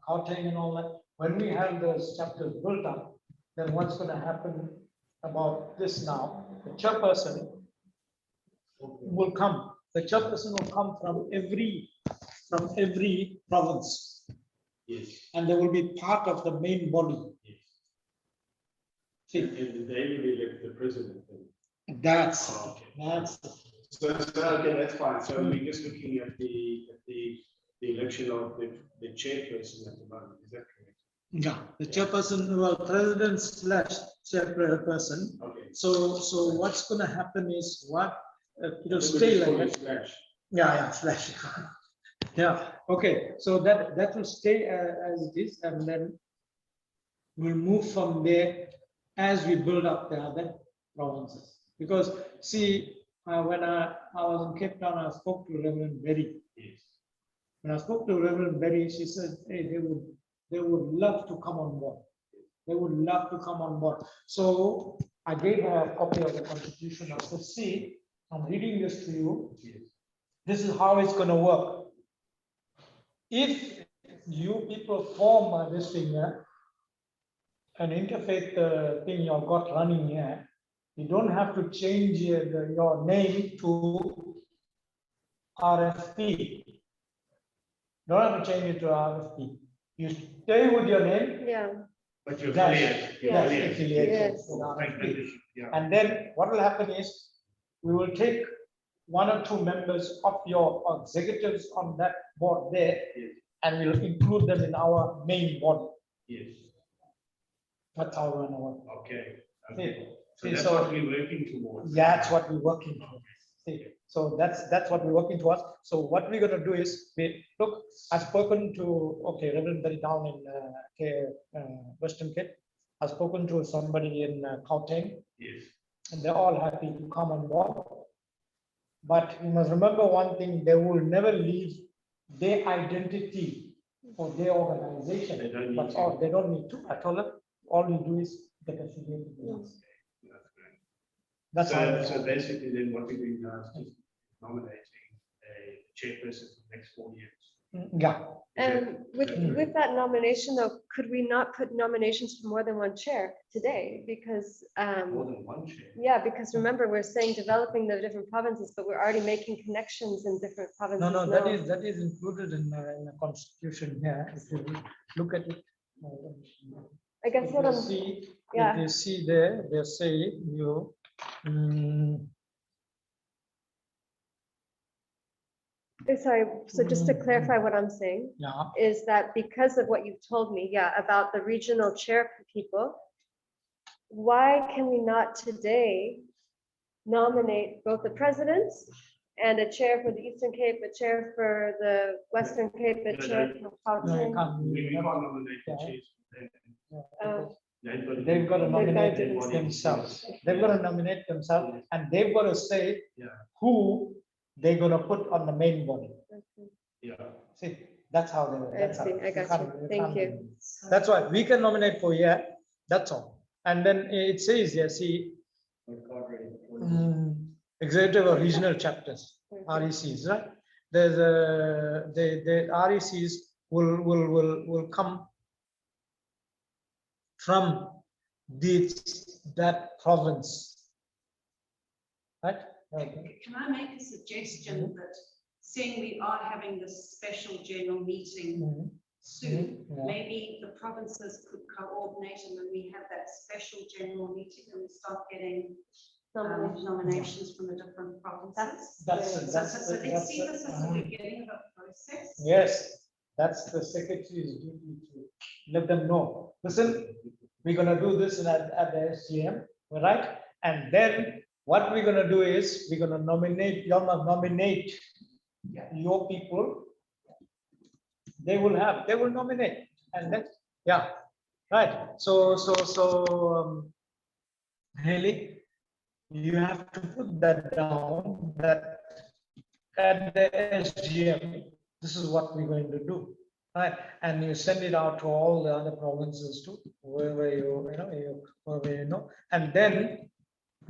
Gauteng and all that. When we have those chapters built up, then what's going to happen about this now? The chairperson will come. The chairperson will come from every province, Yes. and they will be part of the main body. Yes. See, And they will elect the president. Then. that's Oh, okay. that's So okay, that's fine. So we're just looking at the election of the chairperson at the moment. Is that correct? yeah. The chairperson, well, president / chairperson. Okay. So what's going to happen is what it'll stay like that. Slash. Yeah, slash. Yeah, okay, so that will stay as it is, and then we'll move from there as we build up the other provinces. Because see, when I was in Cape Town, I spoke to Reverend Berry. Yes. When I spoke to Reverend Berry, she said, hey, they would love to come on board. They would love to come on board. So I gave her a copy of the Constitution. I said, see, I'm reading this to you. Yes. This is how it's going to work. If you people form this thing, an interfaith thing you've got running here, you don't have to change your name to RFP. Don't have to change it to RFP. You stay with your name. Yeah. But you're Dash. affiliated. Yes. Affiliated Yes. with RFP. Membership, yeah. And then what will happen is we will take 1 or 2 members of your executives on that board there, Yes. and we'll include them in our main body. Yes. That's how we're gonna work. Okay. See, So see, that's what we're working towards. that's what we're working towards. See, so that's what we're working towards. So what we're gonna do is look. I've spoken to Reverend Berry down in Western Cape. I've spoken to somebody in Gauteng, Yes. and they're all happy to come on board. But you must remember one thing: they will never leave their identity or their organization. They don't need But to. they don't need to. I told them all you do is get affiliated with us. That's great. That's how. So basically then what we're doing now is just nominating a chairperson for the next 4 years. Yeah. And with that nomination though, could we not put nominations for more than one chair today? Because More than one chair. yeah, because remember, we're saying developing the different provinces, but we're already making connections in different provinces. No, now. that is included in the constitution here. If you look at it. I guess If what you I'm, see, yeah. if you see there, they say you. Sorry, so just to clarify what I'm saying, Yeah. is that because of what you've told me, yeah, about the regional chair people, why can we not today nominate both the presidents and a chair for the Eastern Cape, a chair for the Western Cape, a chair for No, you Gauteng? can't. We can't nominate the Yeah. chairs. Uh, They've got to nominate They've got to themselves. They've got to nominate themselves, and they've got to say Yeah. who they're going to put on the main body. okay. Yeah. See, that's how they. I That's see, how- I got can't- you. Thank can't you. do it. That's why we can nominate for that's all. And then it says here, see, executive or regional chapters, RECs, right? There's the RECs will come from that province, right? Can I make a suggestion that seeing we are having this special general meeting Mhm. soon, Yeah. maybe the provinces could coordinate, and when we have that special general meeting and we start getting nominations from the different provinces. So let's see this as the beginning of a process. Yes, that's the secretary's duty to let them know. Listen, we're gonna do this at the SGM, all right? And then what we're gonna do is we're gonna nominate, you're gonna nominate your people. They will nominate, and then, yeah, right. So, Haley, you have to put that down, that at the SGM, this is what we're going to do, right? And you send it out to all the other provinces too, wherever wherever you know, and then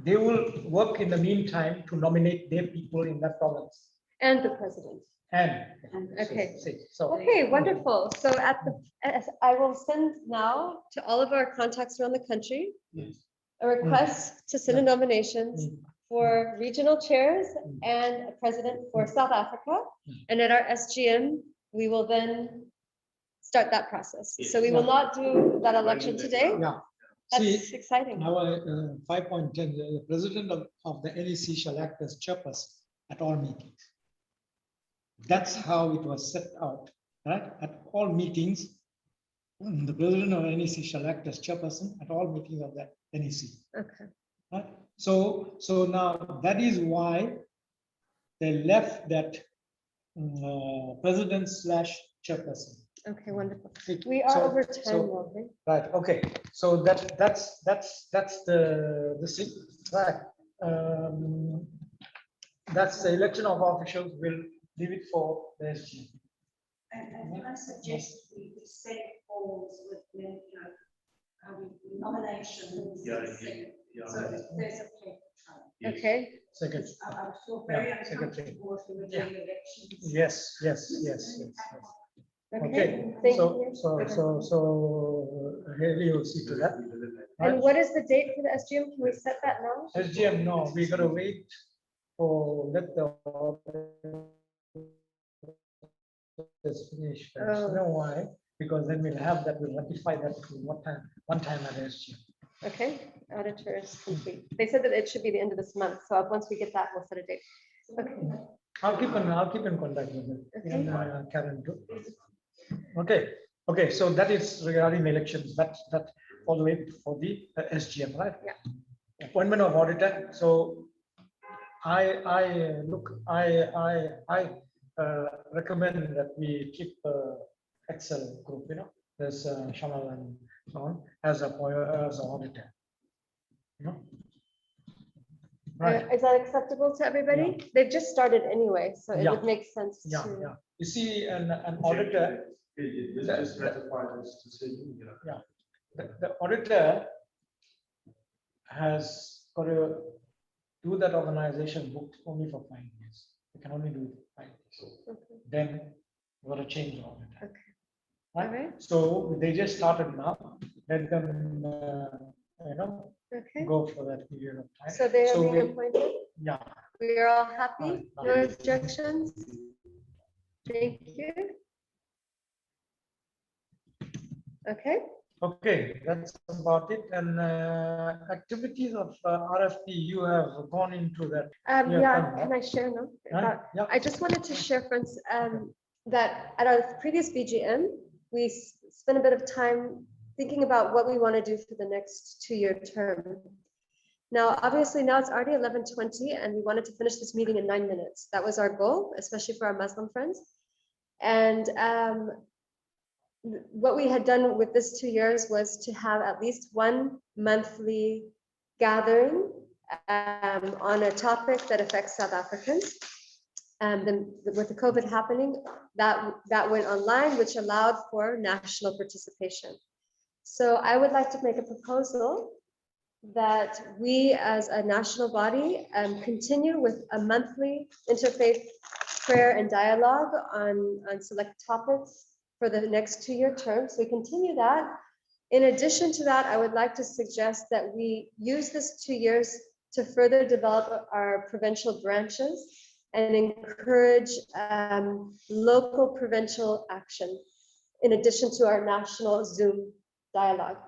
they will work in the meantime to nominate their people in that province. And the president. And Okay. so Okay, wonderful. So I will send now to all of our contacts around the country yes. a request to send in nominations for regional chairs and a president for South Africa. And at our SGM, we will then start that process. So we will not do that election today. Yeah. That's See, exciting. our 5.10, the president of the NEC shall act as chairperson at all meetings. That's how it was set out, right? At all meetings, the president of NEC shall act as chairperson at all meetings of that NEC. Okay. Right? So now that is why they left that president / chairperson. Okay, wonderful. See, We are so- over time, so- Lovely. Right, okay, so that's the thing, right? That's the election of officials, we'll leave it for the SG. And can I suggest we set forms with, nominations? Yeah. So there's a paper trail. Yes. Okay, Second, I would feel very Yeah, secretary. uncomfortable if we were doing elections. yes. Okay, thank so, you. Haley will see to that. And what is the date for the SGM? Can we set that now? SGM, no, we gotta wait for, let the auditors finish first. You know why? Because then we'll have that, we'll ratify that one time at SGM. Okay, auditor is complete. They said that it should be the end of this month, so once we get that, we'll set a date. Okay, I'll keep in contact with them. Okay. And Karen too. Okay, so that is regarding elections, that all the way for the SGM, right? Yeah. Appointment of auditor, so I recommend that we keep Excel group, you know, there's Shamal and so on, as an auditor. You know? Right. Is that acceptable to everybody? They've just started anyway, so it Yeah. would make sense Yeah, to. yeah. You see, an auditor, This just ratified this decision, you know. yeah, the auditor has got to do that organization booked only for 5 years. They can only do it for 5 years. Okay. Then we got to change the auditor. Okay. Right? Alright. So they just started now. Let them, you know, Okay, go for that period of time. so they are being we'll- appointed. Yeah. We are all happy? Alright, No lovely. objections? Thank you. Okay, Okay, that's about it. And activities of RFP, you have gone into that. Yeah, yeah, done, can I share now? Right? Yeah. I just wanted to share, friends, that at our previous BGM, we spent a bit of time thinking about what we want to do for the next 2-year term. Now, obviously, now it's already 11:20, and we wanted to finish this meeting in 9 minutes. That was our goal, especially for our Muslim friends. And what we had done with this 2 years was to have at least one monthly gathering on a topic that affects South Africans. Then with the COVID happening, that went online, which allowed for national participation. So I would like to make a proposal that we as a national body continue with a monthly interfaith prayer and dialogue on select topics for the next 2-year term. So we continue that. In addition to that, I would like to suggest that we use this 2 years to further develop our provincial branches and encourage local provincial action, in addition to our national Zoom dialogue,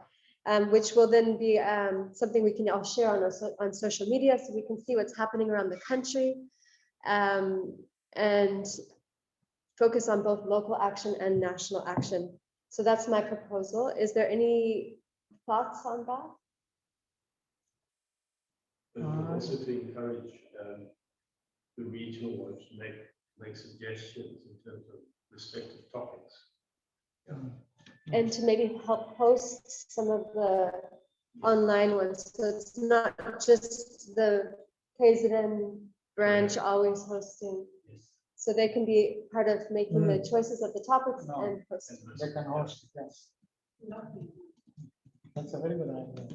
which will then be something we can all share on social media, so we can see what's happening around the country, and focus on both local action and national action. So that's my proposal. Is there any thoughts on that? But also to encourage the regional ones to make suggestions in terms of respective topics. And to maybe help host some of the online ones. So it's not just the president branch always hosting. So they can be part of making the choices of the topics and host. They can host, yes. That's a very good idea.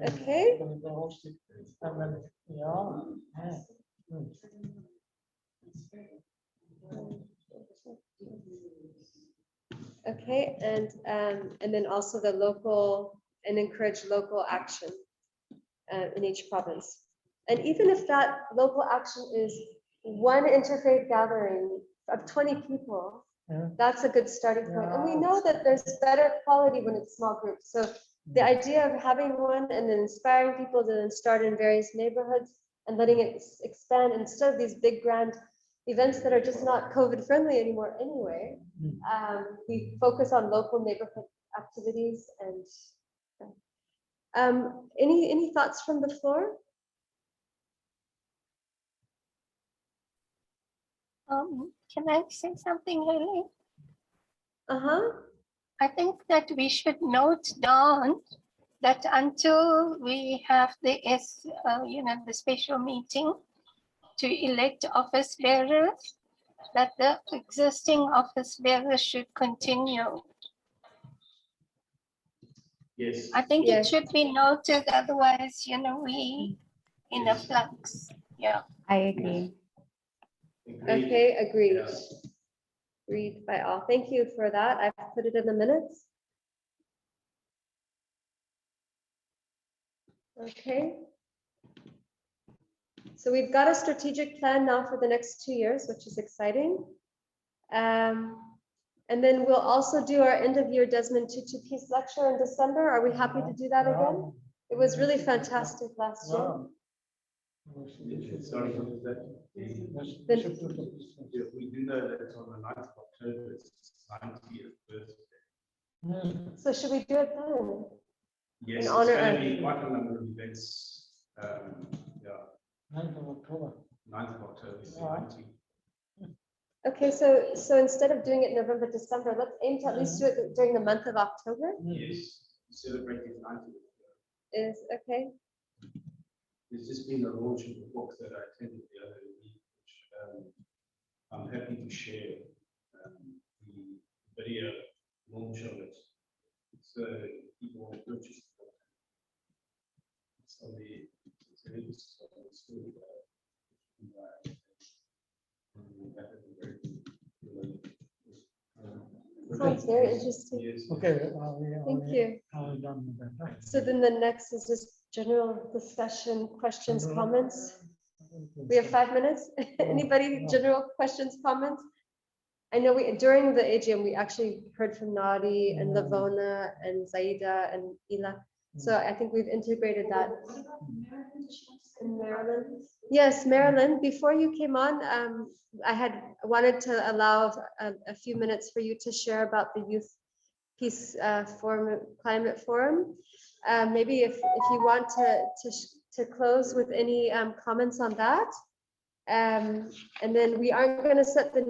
Okay. They can host it. And then, yeah. Okay, and then also the local, and encourage local action in each province. And even if that local action is one interfaith gathering of 20 people, that's a good starting point. And we know that there's better quality when it's small groups. So the idea of having one and then inspiring people to then start in various neighborhoods and letting it expand instead of these big grand events that are just not COVID friendly anymore anyway. We focus on local neighborhood activities. And any thoughts from the floor? Can I say something, Lily? I think that we should note down that until we have the the special meeting to elect office bearers, that the existing office bearers should continue. Yes. I think Yes. it should be noted, otherwise, we in a flux. Yeah. I agree. Okay, agreed. Agreed by all. Thank you for that. I've put it in the minutes. Okay. So we've got a strategic plan now for the next 2 years, which is exciting. And then we'll also do our end of year Desmond Tutu Peace Lecture in December. Are we happy to do that again? It was really fantastic last year. Sorry, that we do know that it's on the 9th of October, it's 90th birthday. So should we do it then? Yes, In honor it's going of- to be quite a number of events. Yeah, 9th of October. 9th of October is the Yeah. 90th. Okay, so instead of doing it November, December, let's aim to at least do it during the month of October. Yes, celebrating the 90th. Is okay. There's just been a launch of the book that I attended the other week, which I'm happy to share the video launch of it. So people will purchase the book. It's on the story. Sounds very interesting. Yes. Okay. Thank you. Done with that, right? So then the next is just general discussion, questions, comments. We have 5 minutes. Anybody, general questions, comments? I know during the AGM, we actually heard from Nadi and Lavona and Zaida and Ila. So I think we've integrated that. And Marilyn. Yes, Marilyn, before you came on, I had wanted to allow a few minutes for you to share about the Youth Peace Forum, Climate Forum. Maybe if you want to close with any comments on that. And then we aren't going to set the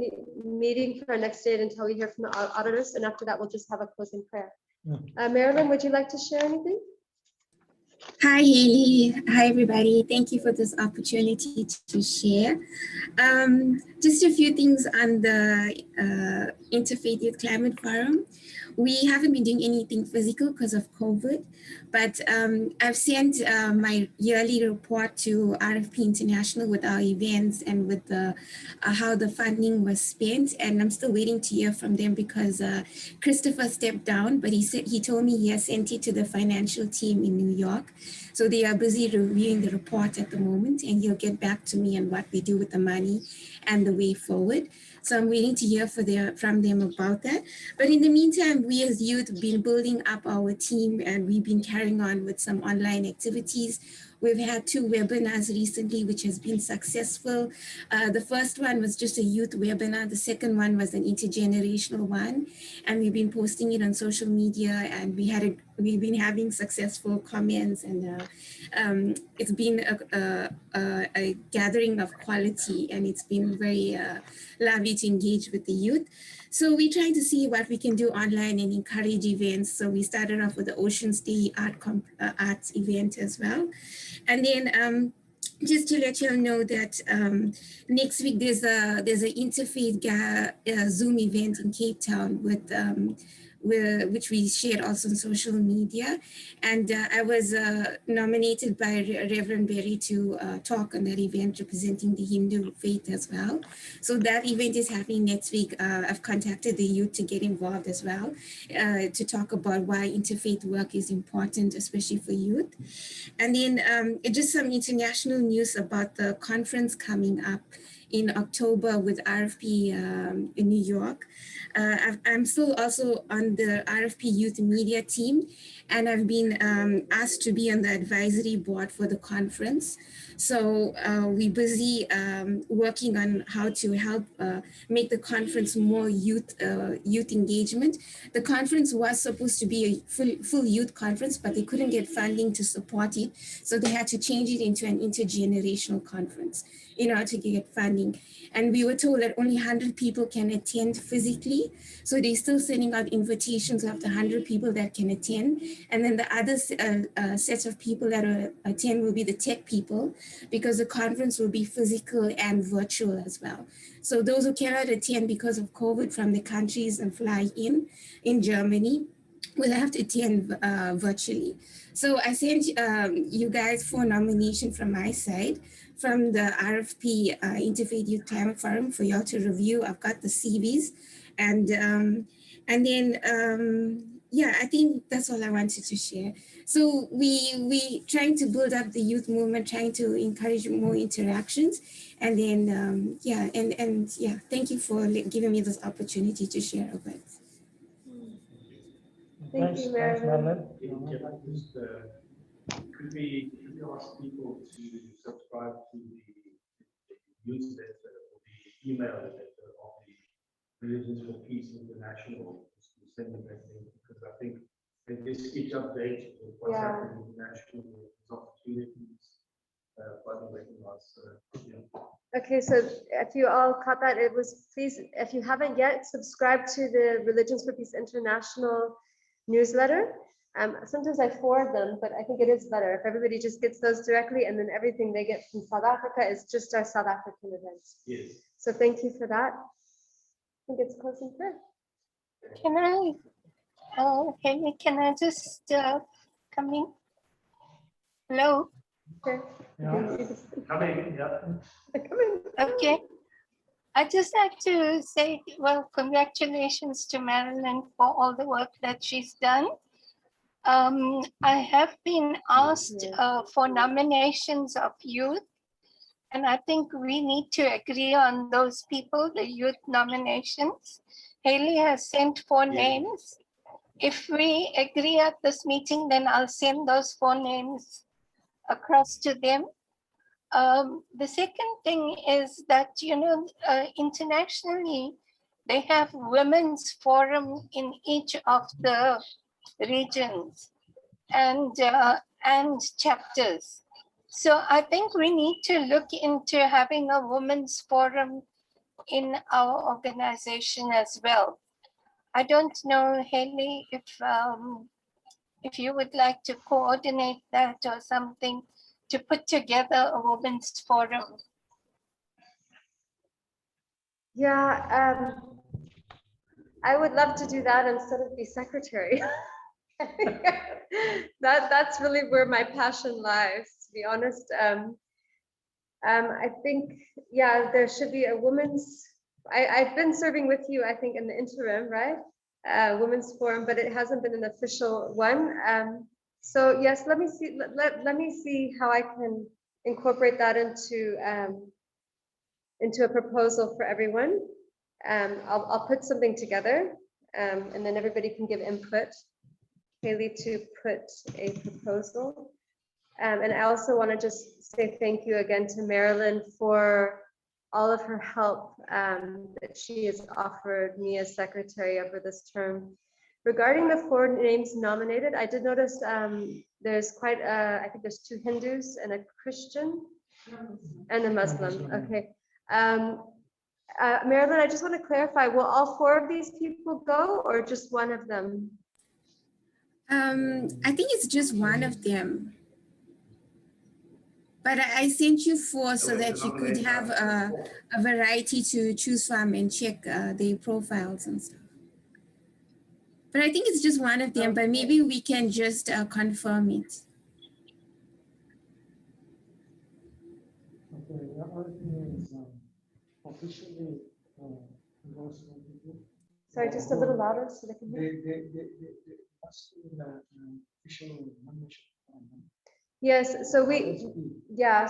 meeting for our next date until we hear from the auditors. And after that, we'll just have a closing prayer. Marilyn, would you like to share anything? Hi, Haley. Hi, everybody. Thank you for this opportunity to share. Just a few things on the Interfaith Youth Climate Forum. We haven't been doing anything physical because of COVID, but I've sent my yearly report to RfP International with our events and with the how the funding was spent. And I'm still waiting to hear from them because Christopher stepped down, but he told me he has sent it to the financial team in New York. So they are busy reviewing the report at the moment, and he'll get back to me on what we do with the money and the way forward. So I'm waiting to hear from them about that. But in the meantime, we as youth have been building up our team, and we've been carrying on with some online activities. We've had 2 webinars recently, which has been successful. The first one was just a youth webinar. The second one was an intergenerational one. And we've been posting it on social media, and we've been having successful comments, and it's been a gathering of quality, and it's been very lovely to engage with the youth. So we're trying to see what we can do online and encourage events. So we started off with the Oceans Day arts event as well. And then just to let you all know that next week there's an interfaith Zoom event in Cape Town with which we shared also on social media. And I was nominated by Reverend Berry to talk on that event representing the Hindu faith as well. So that event is happening next week. I've contacted the youth to get involved as well, to talk about why interfaith work is important, especially for youth. And then just some international news about the conference coming up in October with RfP in New York. I'm still also on the RfP Youth Media team, and I've been asked to be on the advisory board for the conference. So we're busy working on how to help make the conference more youth engagement. The conference was supposed to be a full youth conference, but they couldn't get funding to support it. So they had to change it into an intergenerational conference in order to get funding. And we were told that only 100 people can attend physically. So they're still sending out invitations of the 100 people that can attend. And then the other set of people that will attend will be the tech people, because the conference will be physical and virtual as well. So those who cannot attend because of COVID from the countries and fly in Germany, will have to attend virtually. So I sent you guys 4 nominations from my side, from the RfP Interfaith Youth Climate Forum for y'all to review. I've got the CVs, And then yeah, I think that's all I wanted to share. So we trying to build up the youth movement, trying to encourage more interactions, and then yeah, and yeah, thank you for giving me this opportunity to share about it. Thank you, Marilyn. Could we ask people to subscribe to the newsletter or the email letter of the Religions for Peace International, to send them that link, because I think that this keeps updated with what's happening internationally, there's opportunities by the recognized. Yeah. Okay, so if you all caught that, it was, please, if you haven't yet, subscribe to the Religions for Peace International newsletter. Sometimes I forward them, but I think it is better if everybody just gets those directly, and then everything they get from South Africa is just our South African events. Yes. So thank you for that. I think it's closing prayer. Can I, Haley, can I just come in? Hello? Sure. Coming, yeah. Okay. I'd just like to say, well, congratulations to Marilyn for all the work that she's done. I have been asked for nominations of youth, and I think we need to agree on those people, the youth nominations. Haley has sent 4 names. If we agree at this meeting, then I'll send those 4 names across to them. The second thing is that, you know, internationally, they have women's forum in each of the regions and chapters. So I think we need to look into having a women's forum in our organization as well. I don't know, Haley, if you would like to coordinate that or something to put together a women's forum. Yeah, I would love to do that instead of be secretary. That's really where my passion lies, to be honest. I think, yeah, there should be a women's, I've been serving with you, I think, in the interim, right? Women's forum, but it hasn't been an official one. So yes, let me see how I can incorporate that into a proposal for everyone. I'll put something together, and then everybody can give input. Haley to put a proposal. And I also want to just say thank you again to Marilyn for all of her help that she has offered me as secretary over this term. Regarding the 4 names nominated, I did notice there's quite I think there's 2 Hindus and a Christian and a Muslim. Okay. Marilyn, I just want to clarify, will all 4 of these people go or just one of them? I think it's just one of them. But I sent you 4 so that you could have a variety to choose from and check their profiles and stuff. But I think it's just one of them, but maybe we can just confirm it. Okay, the other thing is officially Sorry, just a little louder so they can hear. Must be the official membership. Yes, so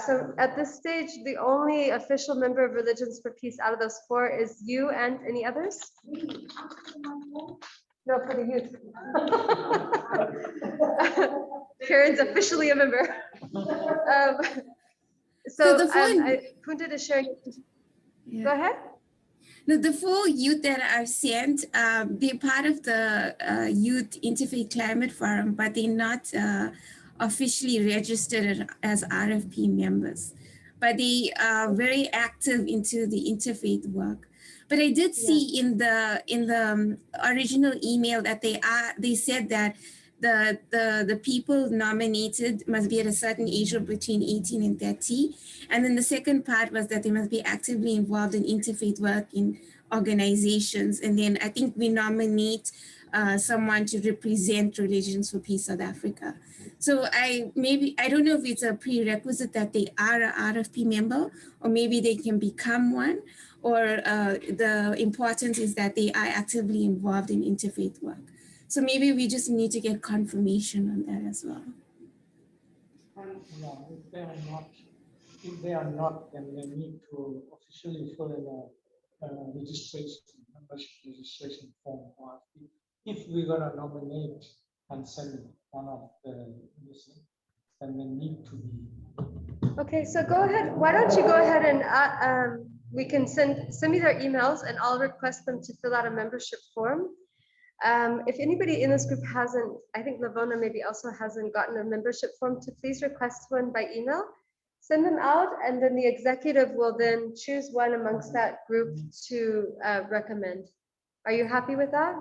so at this stage, the only official member of Religions for Peace out of those 4 is you and any others? No, for the youth. Karen's officially a member. Punta is sharing. Yeah. Go ahead. No, the 4 youth that I've sent, they're part of the Youth Interfaith Climate Forum, but they're not officially registered as RFP members. But they are very active into the interfaith work. But I did see in the original email that they said that the people nominated must be at a certain age of between 18 and 30. And then the second part was that they must be actively involved in interfaith work in organizations. And then I think we nominate someone to represent Religions for Peace South Africa. So I don't know if it's a prerequisite that they are an RFP member, or maybe they can become one. or the importance is that they are actively involved in interfaith work. So maybe we just need to get confirmation on that as well. Yeah, if they are not, then they need to officially fill in a registration, membership registration form. Or if we're gonna nominate and send one of the listeners, then they need to be. Okay, so go ahead. Why don't you go ahead and we can send me their emails and I'll request them to fill out a membership form. If anybody in this group hasn't, I think Lavona maybe also hasn't gotten a membership form, to please request one by email, send them out, and then the executive will then choose one amongst that group to recommend. Are you happy with that?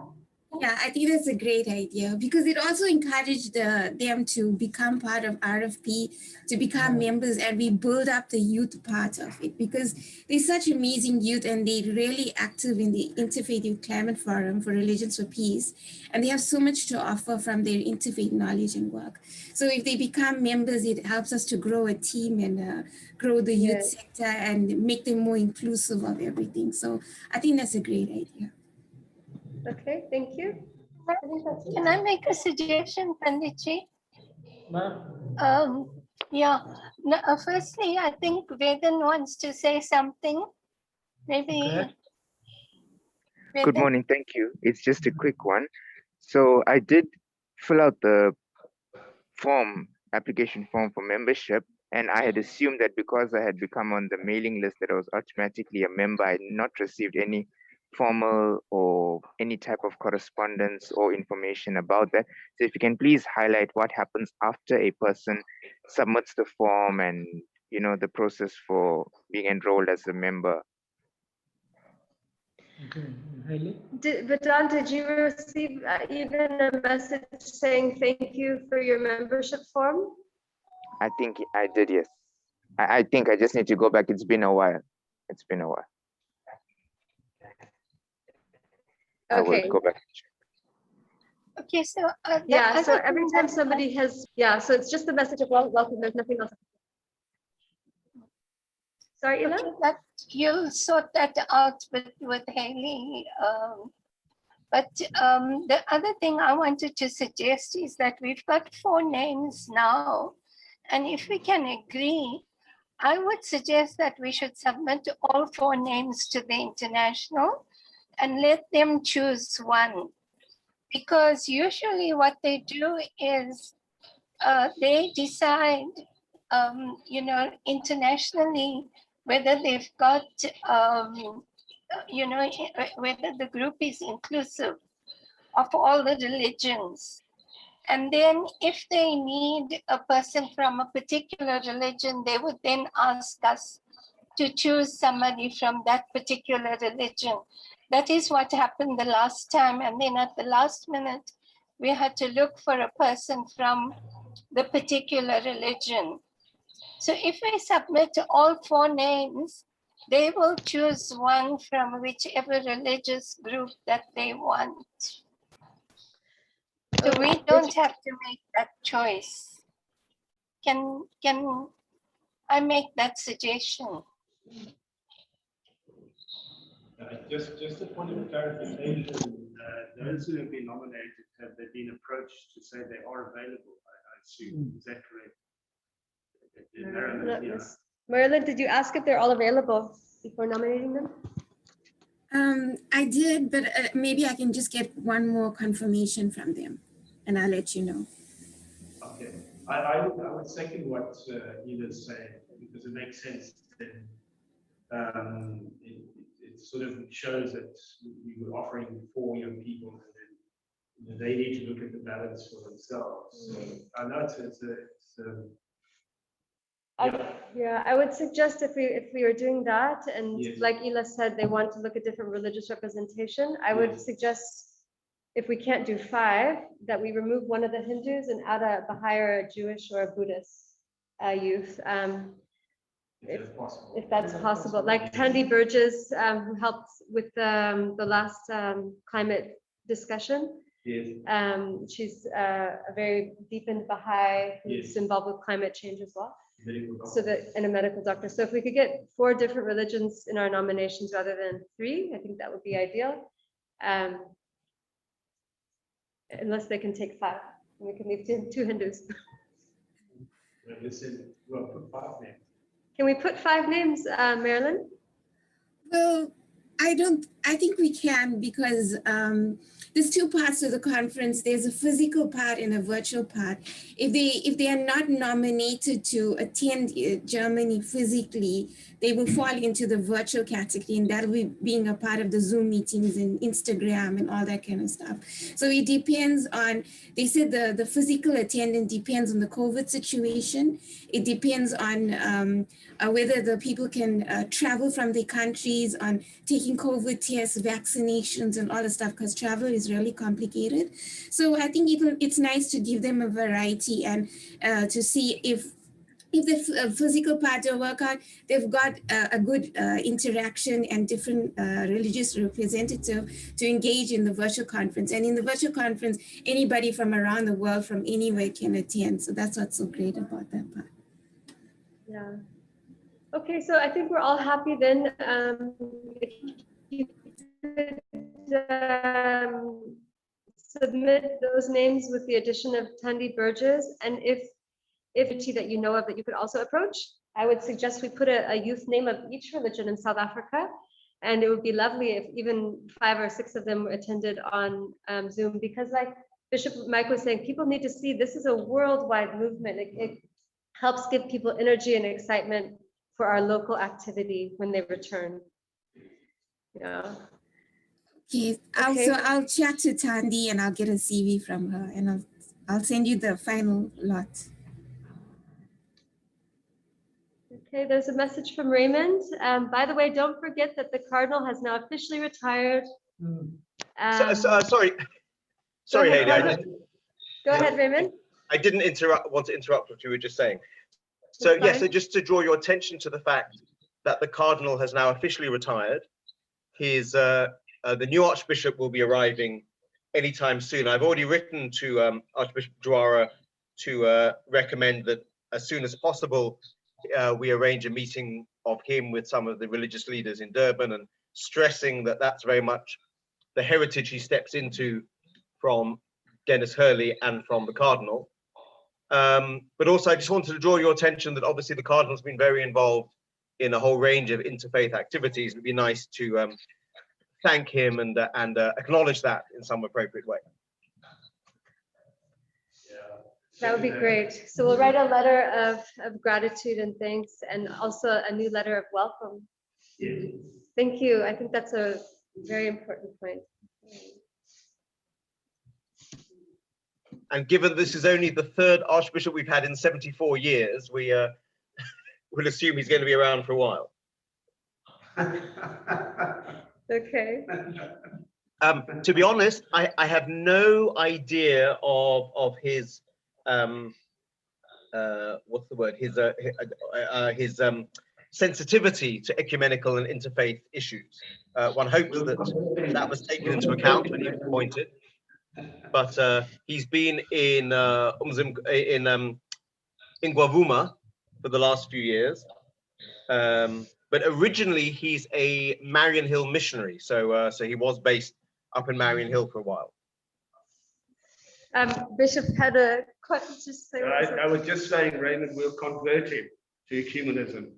Yeah, I think that's a great idea because it also encouraged them to become part of RFP, to become members, and we build up the youth part of it because they're such amazing youth and they're really active in the Interfaith Youth Climate Forum for Religions for Peace. And they have so much to offer from their interfaith knowledge and work. So if they become members, it helps us to grow a team and grow the youth sector and make them more inclusive of everything. So I think that's a great idea. Okay, thank you. Can I make a suggestion, Panditji? Yeah. No, firstly, I think Vedan wants to say something. Maybe. Good morning. Thank you. It's just a quick one. So I did fill out the application form for membership, and I had assumed that because I had become on the mailing list that I was automatically a member. I had not received any formal or any type of correspondence or information about that. So if you can please highlight what happens after a person submits the form and, you know, the process for being enrolled as a member. Vedant, did you receive even a message saying thank you for your membership form? I think I did, yes. I think I just need to go back. It's been a while. It's been a while. I will go back. Okay, so yeah, so every time somebody has, so it's just the message of welcome. There's nothing else. Sorry, Ila? Okay, that you'll sort that out with Haley. But the other thing I wanted to suggest is that we've got 4 names now. And if we can agree, I would suggest that we should submit all 4 names to the international and let them choose one. Because usually what they do is they decide, you know, internationally whether they've got, you know, whether the group is inclusive of all the religions. And then if they need a person from a particular religion, they would then ask us to choose somebody from that particular religion. That is what happened the last time. And then at the last minute, we had to look for a person from the particular religion. So if we submit all 4 names, they will choose one from whichever religious group that they want. So we don't have to make that choice. Can I make that suggestion? Just a point of clarification, those who have been nominated, have they been approached to say they are available? I assume, is that correct? Marilyn, did you ask if they're all available before nominating them? I did, but maybe I can just get one more confirmation from them and I'll let you know. Okay, I would second what Ila's saying because it makes sense. Then it sort of shows that we were offering 4 young people and then they need to look at the balance for themselves. So I know I would suggest if we are doing that, and like Ila said, they want to look at different religious representation. I would suggest, if we can't do 5, that we remove one of the Hindus and add a Baha'i or a Jewish or a Buddhist youth, if that's possible. Like Tandy Burgess, who helped with the last climate discussion. She's a very deep in Baha'i who's involved with climate change as well. So that, and a medical doctor. So if we could get 4 different religions in our nominations rather than 3, I think that would be ideal. Unless they can take 5, we can leave 2 Hindus. Listen, we'll put 5 names. Can we put 5 names, Marilyn? Well, I think we can, because there's 2 parts to the conference. There's a physical part and a virtual part. If they are not nominated to attend Germany physically, they will fall into the virtual category, and that'll be being a part of the Zoom meetings and Instagram and all that kind of stuff. So it depends on, they said the physical attendance depends on the COVID situation. It depends on whether the people can travel from their countries, on taking COVID tests, vaccinations, and all the stuff, because travel is really complicated. So I think it's nice to give them a variety and to see if the physical part will work out, they've got a good interaction and different religious representative to engage in the virtual conference. And in the virtual conference, anybody from around the world, from anywhere, can attend. So that's what's so great about that part. Yeah. Okay, so I think we're all happy then. If you could submit those names with the addition of Tandy Burgess, and if that you know of that you could also approach, I would suggest we put a youth name of each religion in South Africa, and it would be lovely if even 5 or 6 of them attended on Zoom, because like Bishop Mike was saying, people need to see this is a worldwide movement. It helps give people energy and excitement for our local activity when they return. Yeah. Okay, Okay. I'll chat to Tandy and I'll get a CV from her, and I'll send you the final lot. Okay, there's a message from Raymond. By the way, don't forget that the Cardinal has now officially retired. Sorry, Haley. Go ahead, Raymond. I didn't want to interrupt what you were just saying. So yes, so just to draw your attention to the fact that the Cardinal has now officially retired. The new Archbishop will be arriving anytime soon. I've already written to Archbishop Dwara to recommend that as soon as possible, we arrange a meeting of him with some of the religious leaders in Durban, and stressing that that's very much the heritage he steps into from Dennis Hurley and from the Cardinal. But also I just wanted to draw your attention that obviously the Cardinal's been very involved in a whole range of interfaith activities. It'd be nice to thank him and acknowledge that in some appropriate way. That would be great. So we'll write a letter of gratitude and thanks, and also a new letter of welcome. Yeah. Thank you. I think that's a very important point. And given this is only the 3rd Archbishop we've had in 74 years, we will assume he's going to be around for a while. Okay. To be honest, I have no idea of his what's the word? His sensitivity to ecumenical and interfaith issues. One hopes that was taken into account when he was appointed. But he's been in Ngwavuma for the last few years. But originally he's a Marion Hill missionary, so he was based up in Marion Hill for a while. Bishop had a question. I was just saying, Raymond, we'll convert him to ecumenism.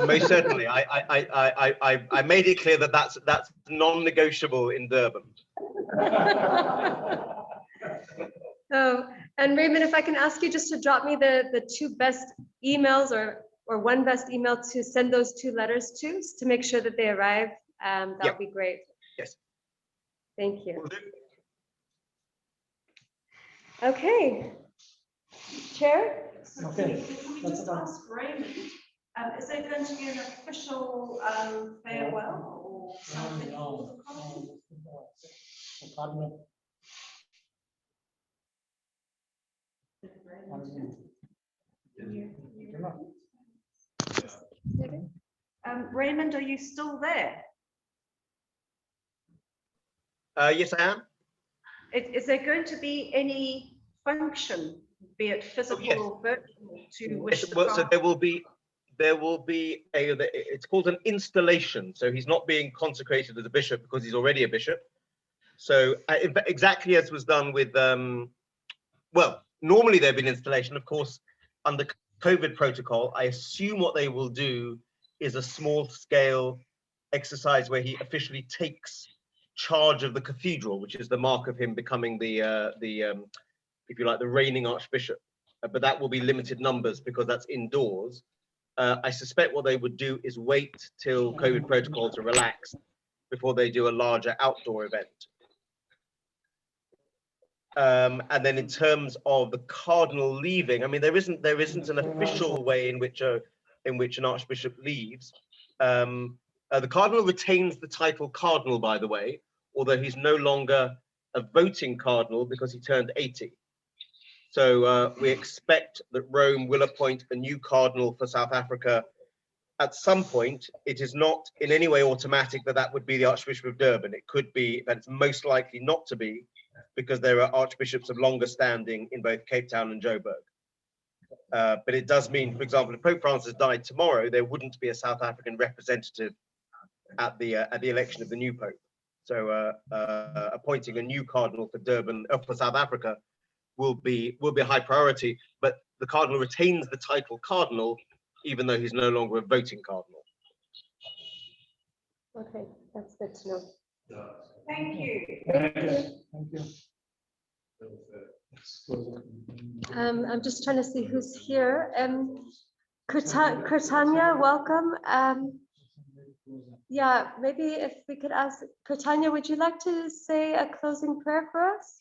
Most certainly, I made it clear that that's non-negotiable in Durban. Oh, and Raymond, if I can ask you just to drop me the 2 best emails or 1 best email to send those 2 letters to make sure that they arrive, that would be great. Yes. Thank you. Okay. Chair? Okay. Can we just ask Raymond, is there going to be an official farewell or something? No. Raymond, are you still there? Yes, I am. Is there going to be any function be it physical yes. or virtual, to wish Yes, the well, so father? there will be it's called an installation. So he's not being consecrated as a bishop because he's already a bishop. So in fact, exactly as was done with well, normally there'd been installation, of course, under COVID protocol. I assume what they will do is a small scale exercise where he officially takes charge of the cathedral, which is the mark of him becoming the if you like, the reigning archbishop. But that will be limited numbers because that's indoors. I suspect what they would do is wait till COVID protocols are relaxed before they do a larger outdoor event. And then in terms of the cardinal leaving, I mean, there isn't an official way in which an archbishop leaves. The cardinal retains the title cardinal, by the way, although he's no longer a voting cardinal because he turned 80. So we expect that Rome will appoint a new cardinal for South Africa at some point. It is not in any way automatic that that would be the Archbishop of Durban. It could be, but it's most likely not to be, because there are archbishops of longer standing in both Cape Town and Joburg. But it does mean, for example, if Pope Francis died tomorrow, there wouldn't be a South African representative at the election of the new Pope. So appointing a new cardinal for Durban, for South Africa, will be a high priority. But the cardinal retains the title cardinal, even though he's no longer a voting cardinal. Okay, that's good to know. Thank you. Thank you. I'm just trying to see who's here. Kurtanya, welcome. Yeah, maybe if we could ask Kurtanya, would you like to say a closing prayer for us?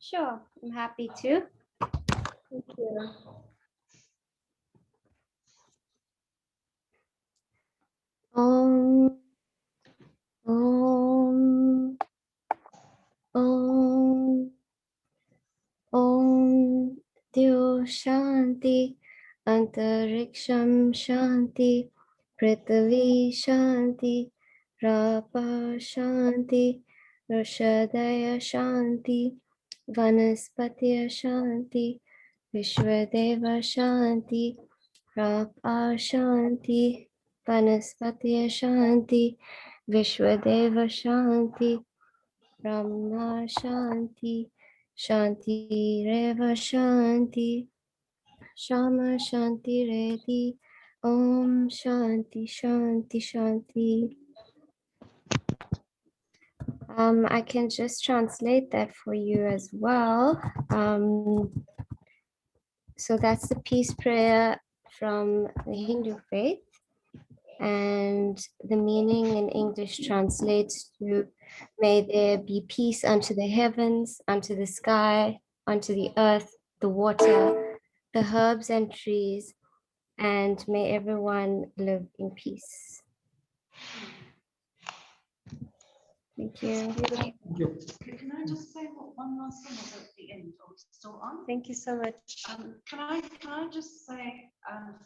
Sure, I'm happy to. Thank you. Om, Om, Om, Om, Deo Shanti, Antariksham Shanti, Prithvi Shanti, Rapa Shanti, Roshadaya Shanti, Vanaspatiya Shanti, Vishwadeva Shanti, Rapa Shanti, Vanaspatiya Shanti, Vishwadeva Shanti, Brahma Shanti, Shanti Reva Shanti, Shama Shanti Redi, Om Shanti Shanti Shanti. I can just translate that for you as well. So that's the peace prayer from the Hindu faith. And the meaning in English translates to, may there be peace unto the heavens, unto the sky, unto the earth, the water, the herbs and trees, and may everyone live in peace. Thank you. Can I just say one last thing at the end? Are we still on? Thank you so much. Can I just say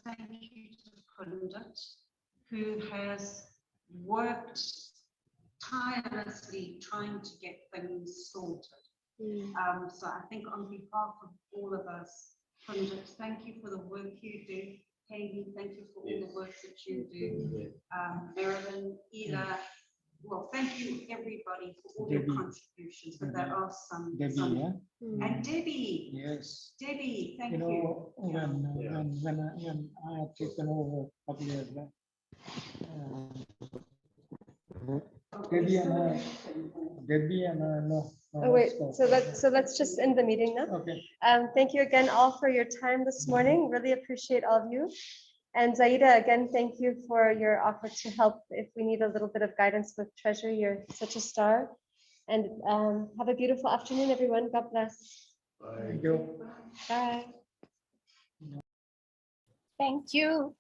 thank you to Pundit, who has worked tirelessly trying to get things sorted. So I think on behalf of all of us, Pundit, thank you for the work you do. Hayley, thank you for all the work that you do. Marilyn, Ela, well, thank you everybody for all your contributions, but there are some. Debbie, yeah? And Debbie. Yes. Debbie, thank you. You know, when I had taken over a couple years back, Debbie and no. Oh wait, so let's just end the meeting now. Okay. Thank you again all for your time this morning. Really appreciate all of you. And Zaida, again, thank you for your offer to help if we need a little bit of guidance with Treasury. You're such a star. And have a beautiful afternoon, everyone. God bless. Thank you. Bye. Thank you.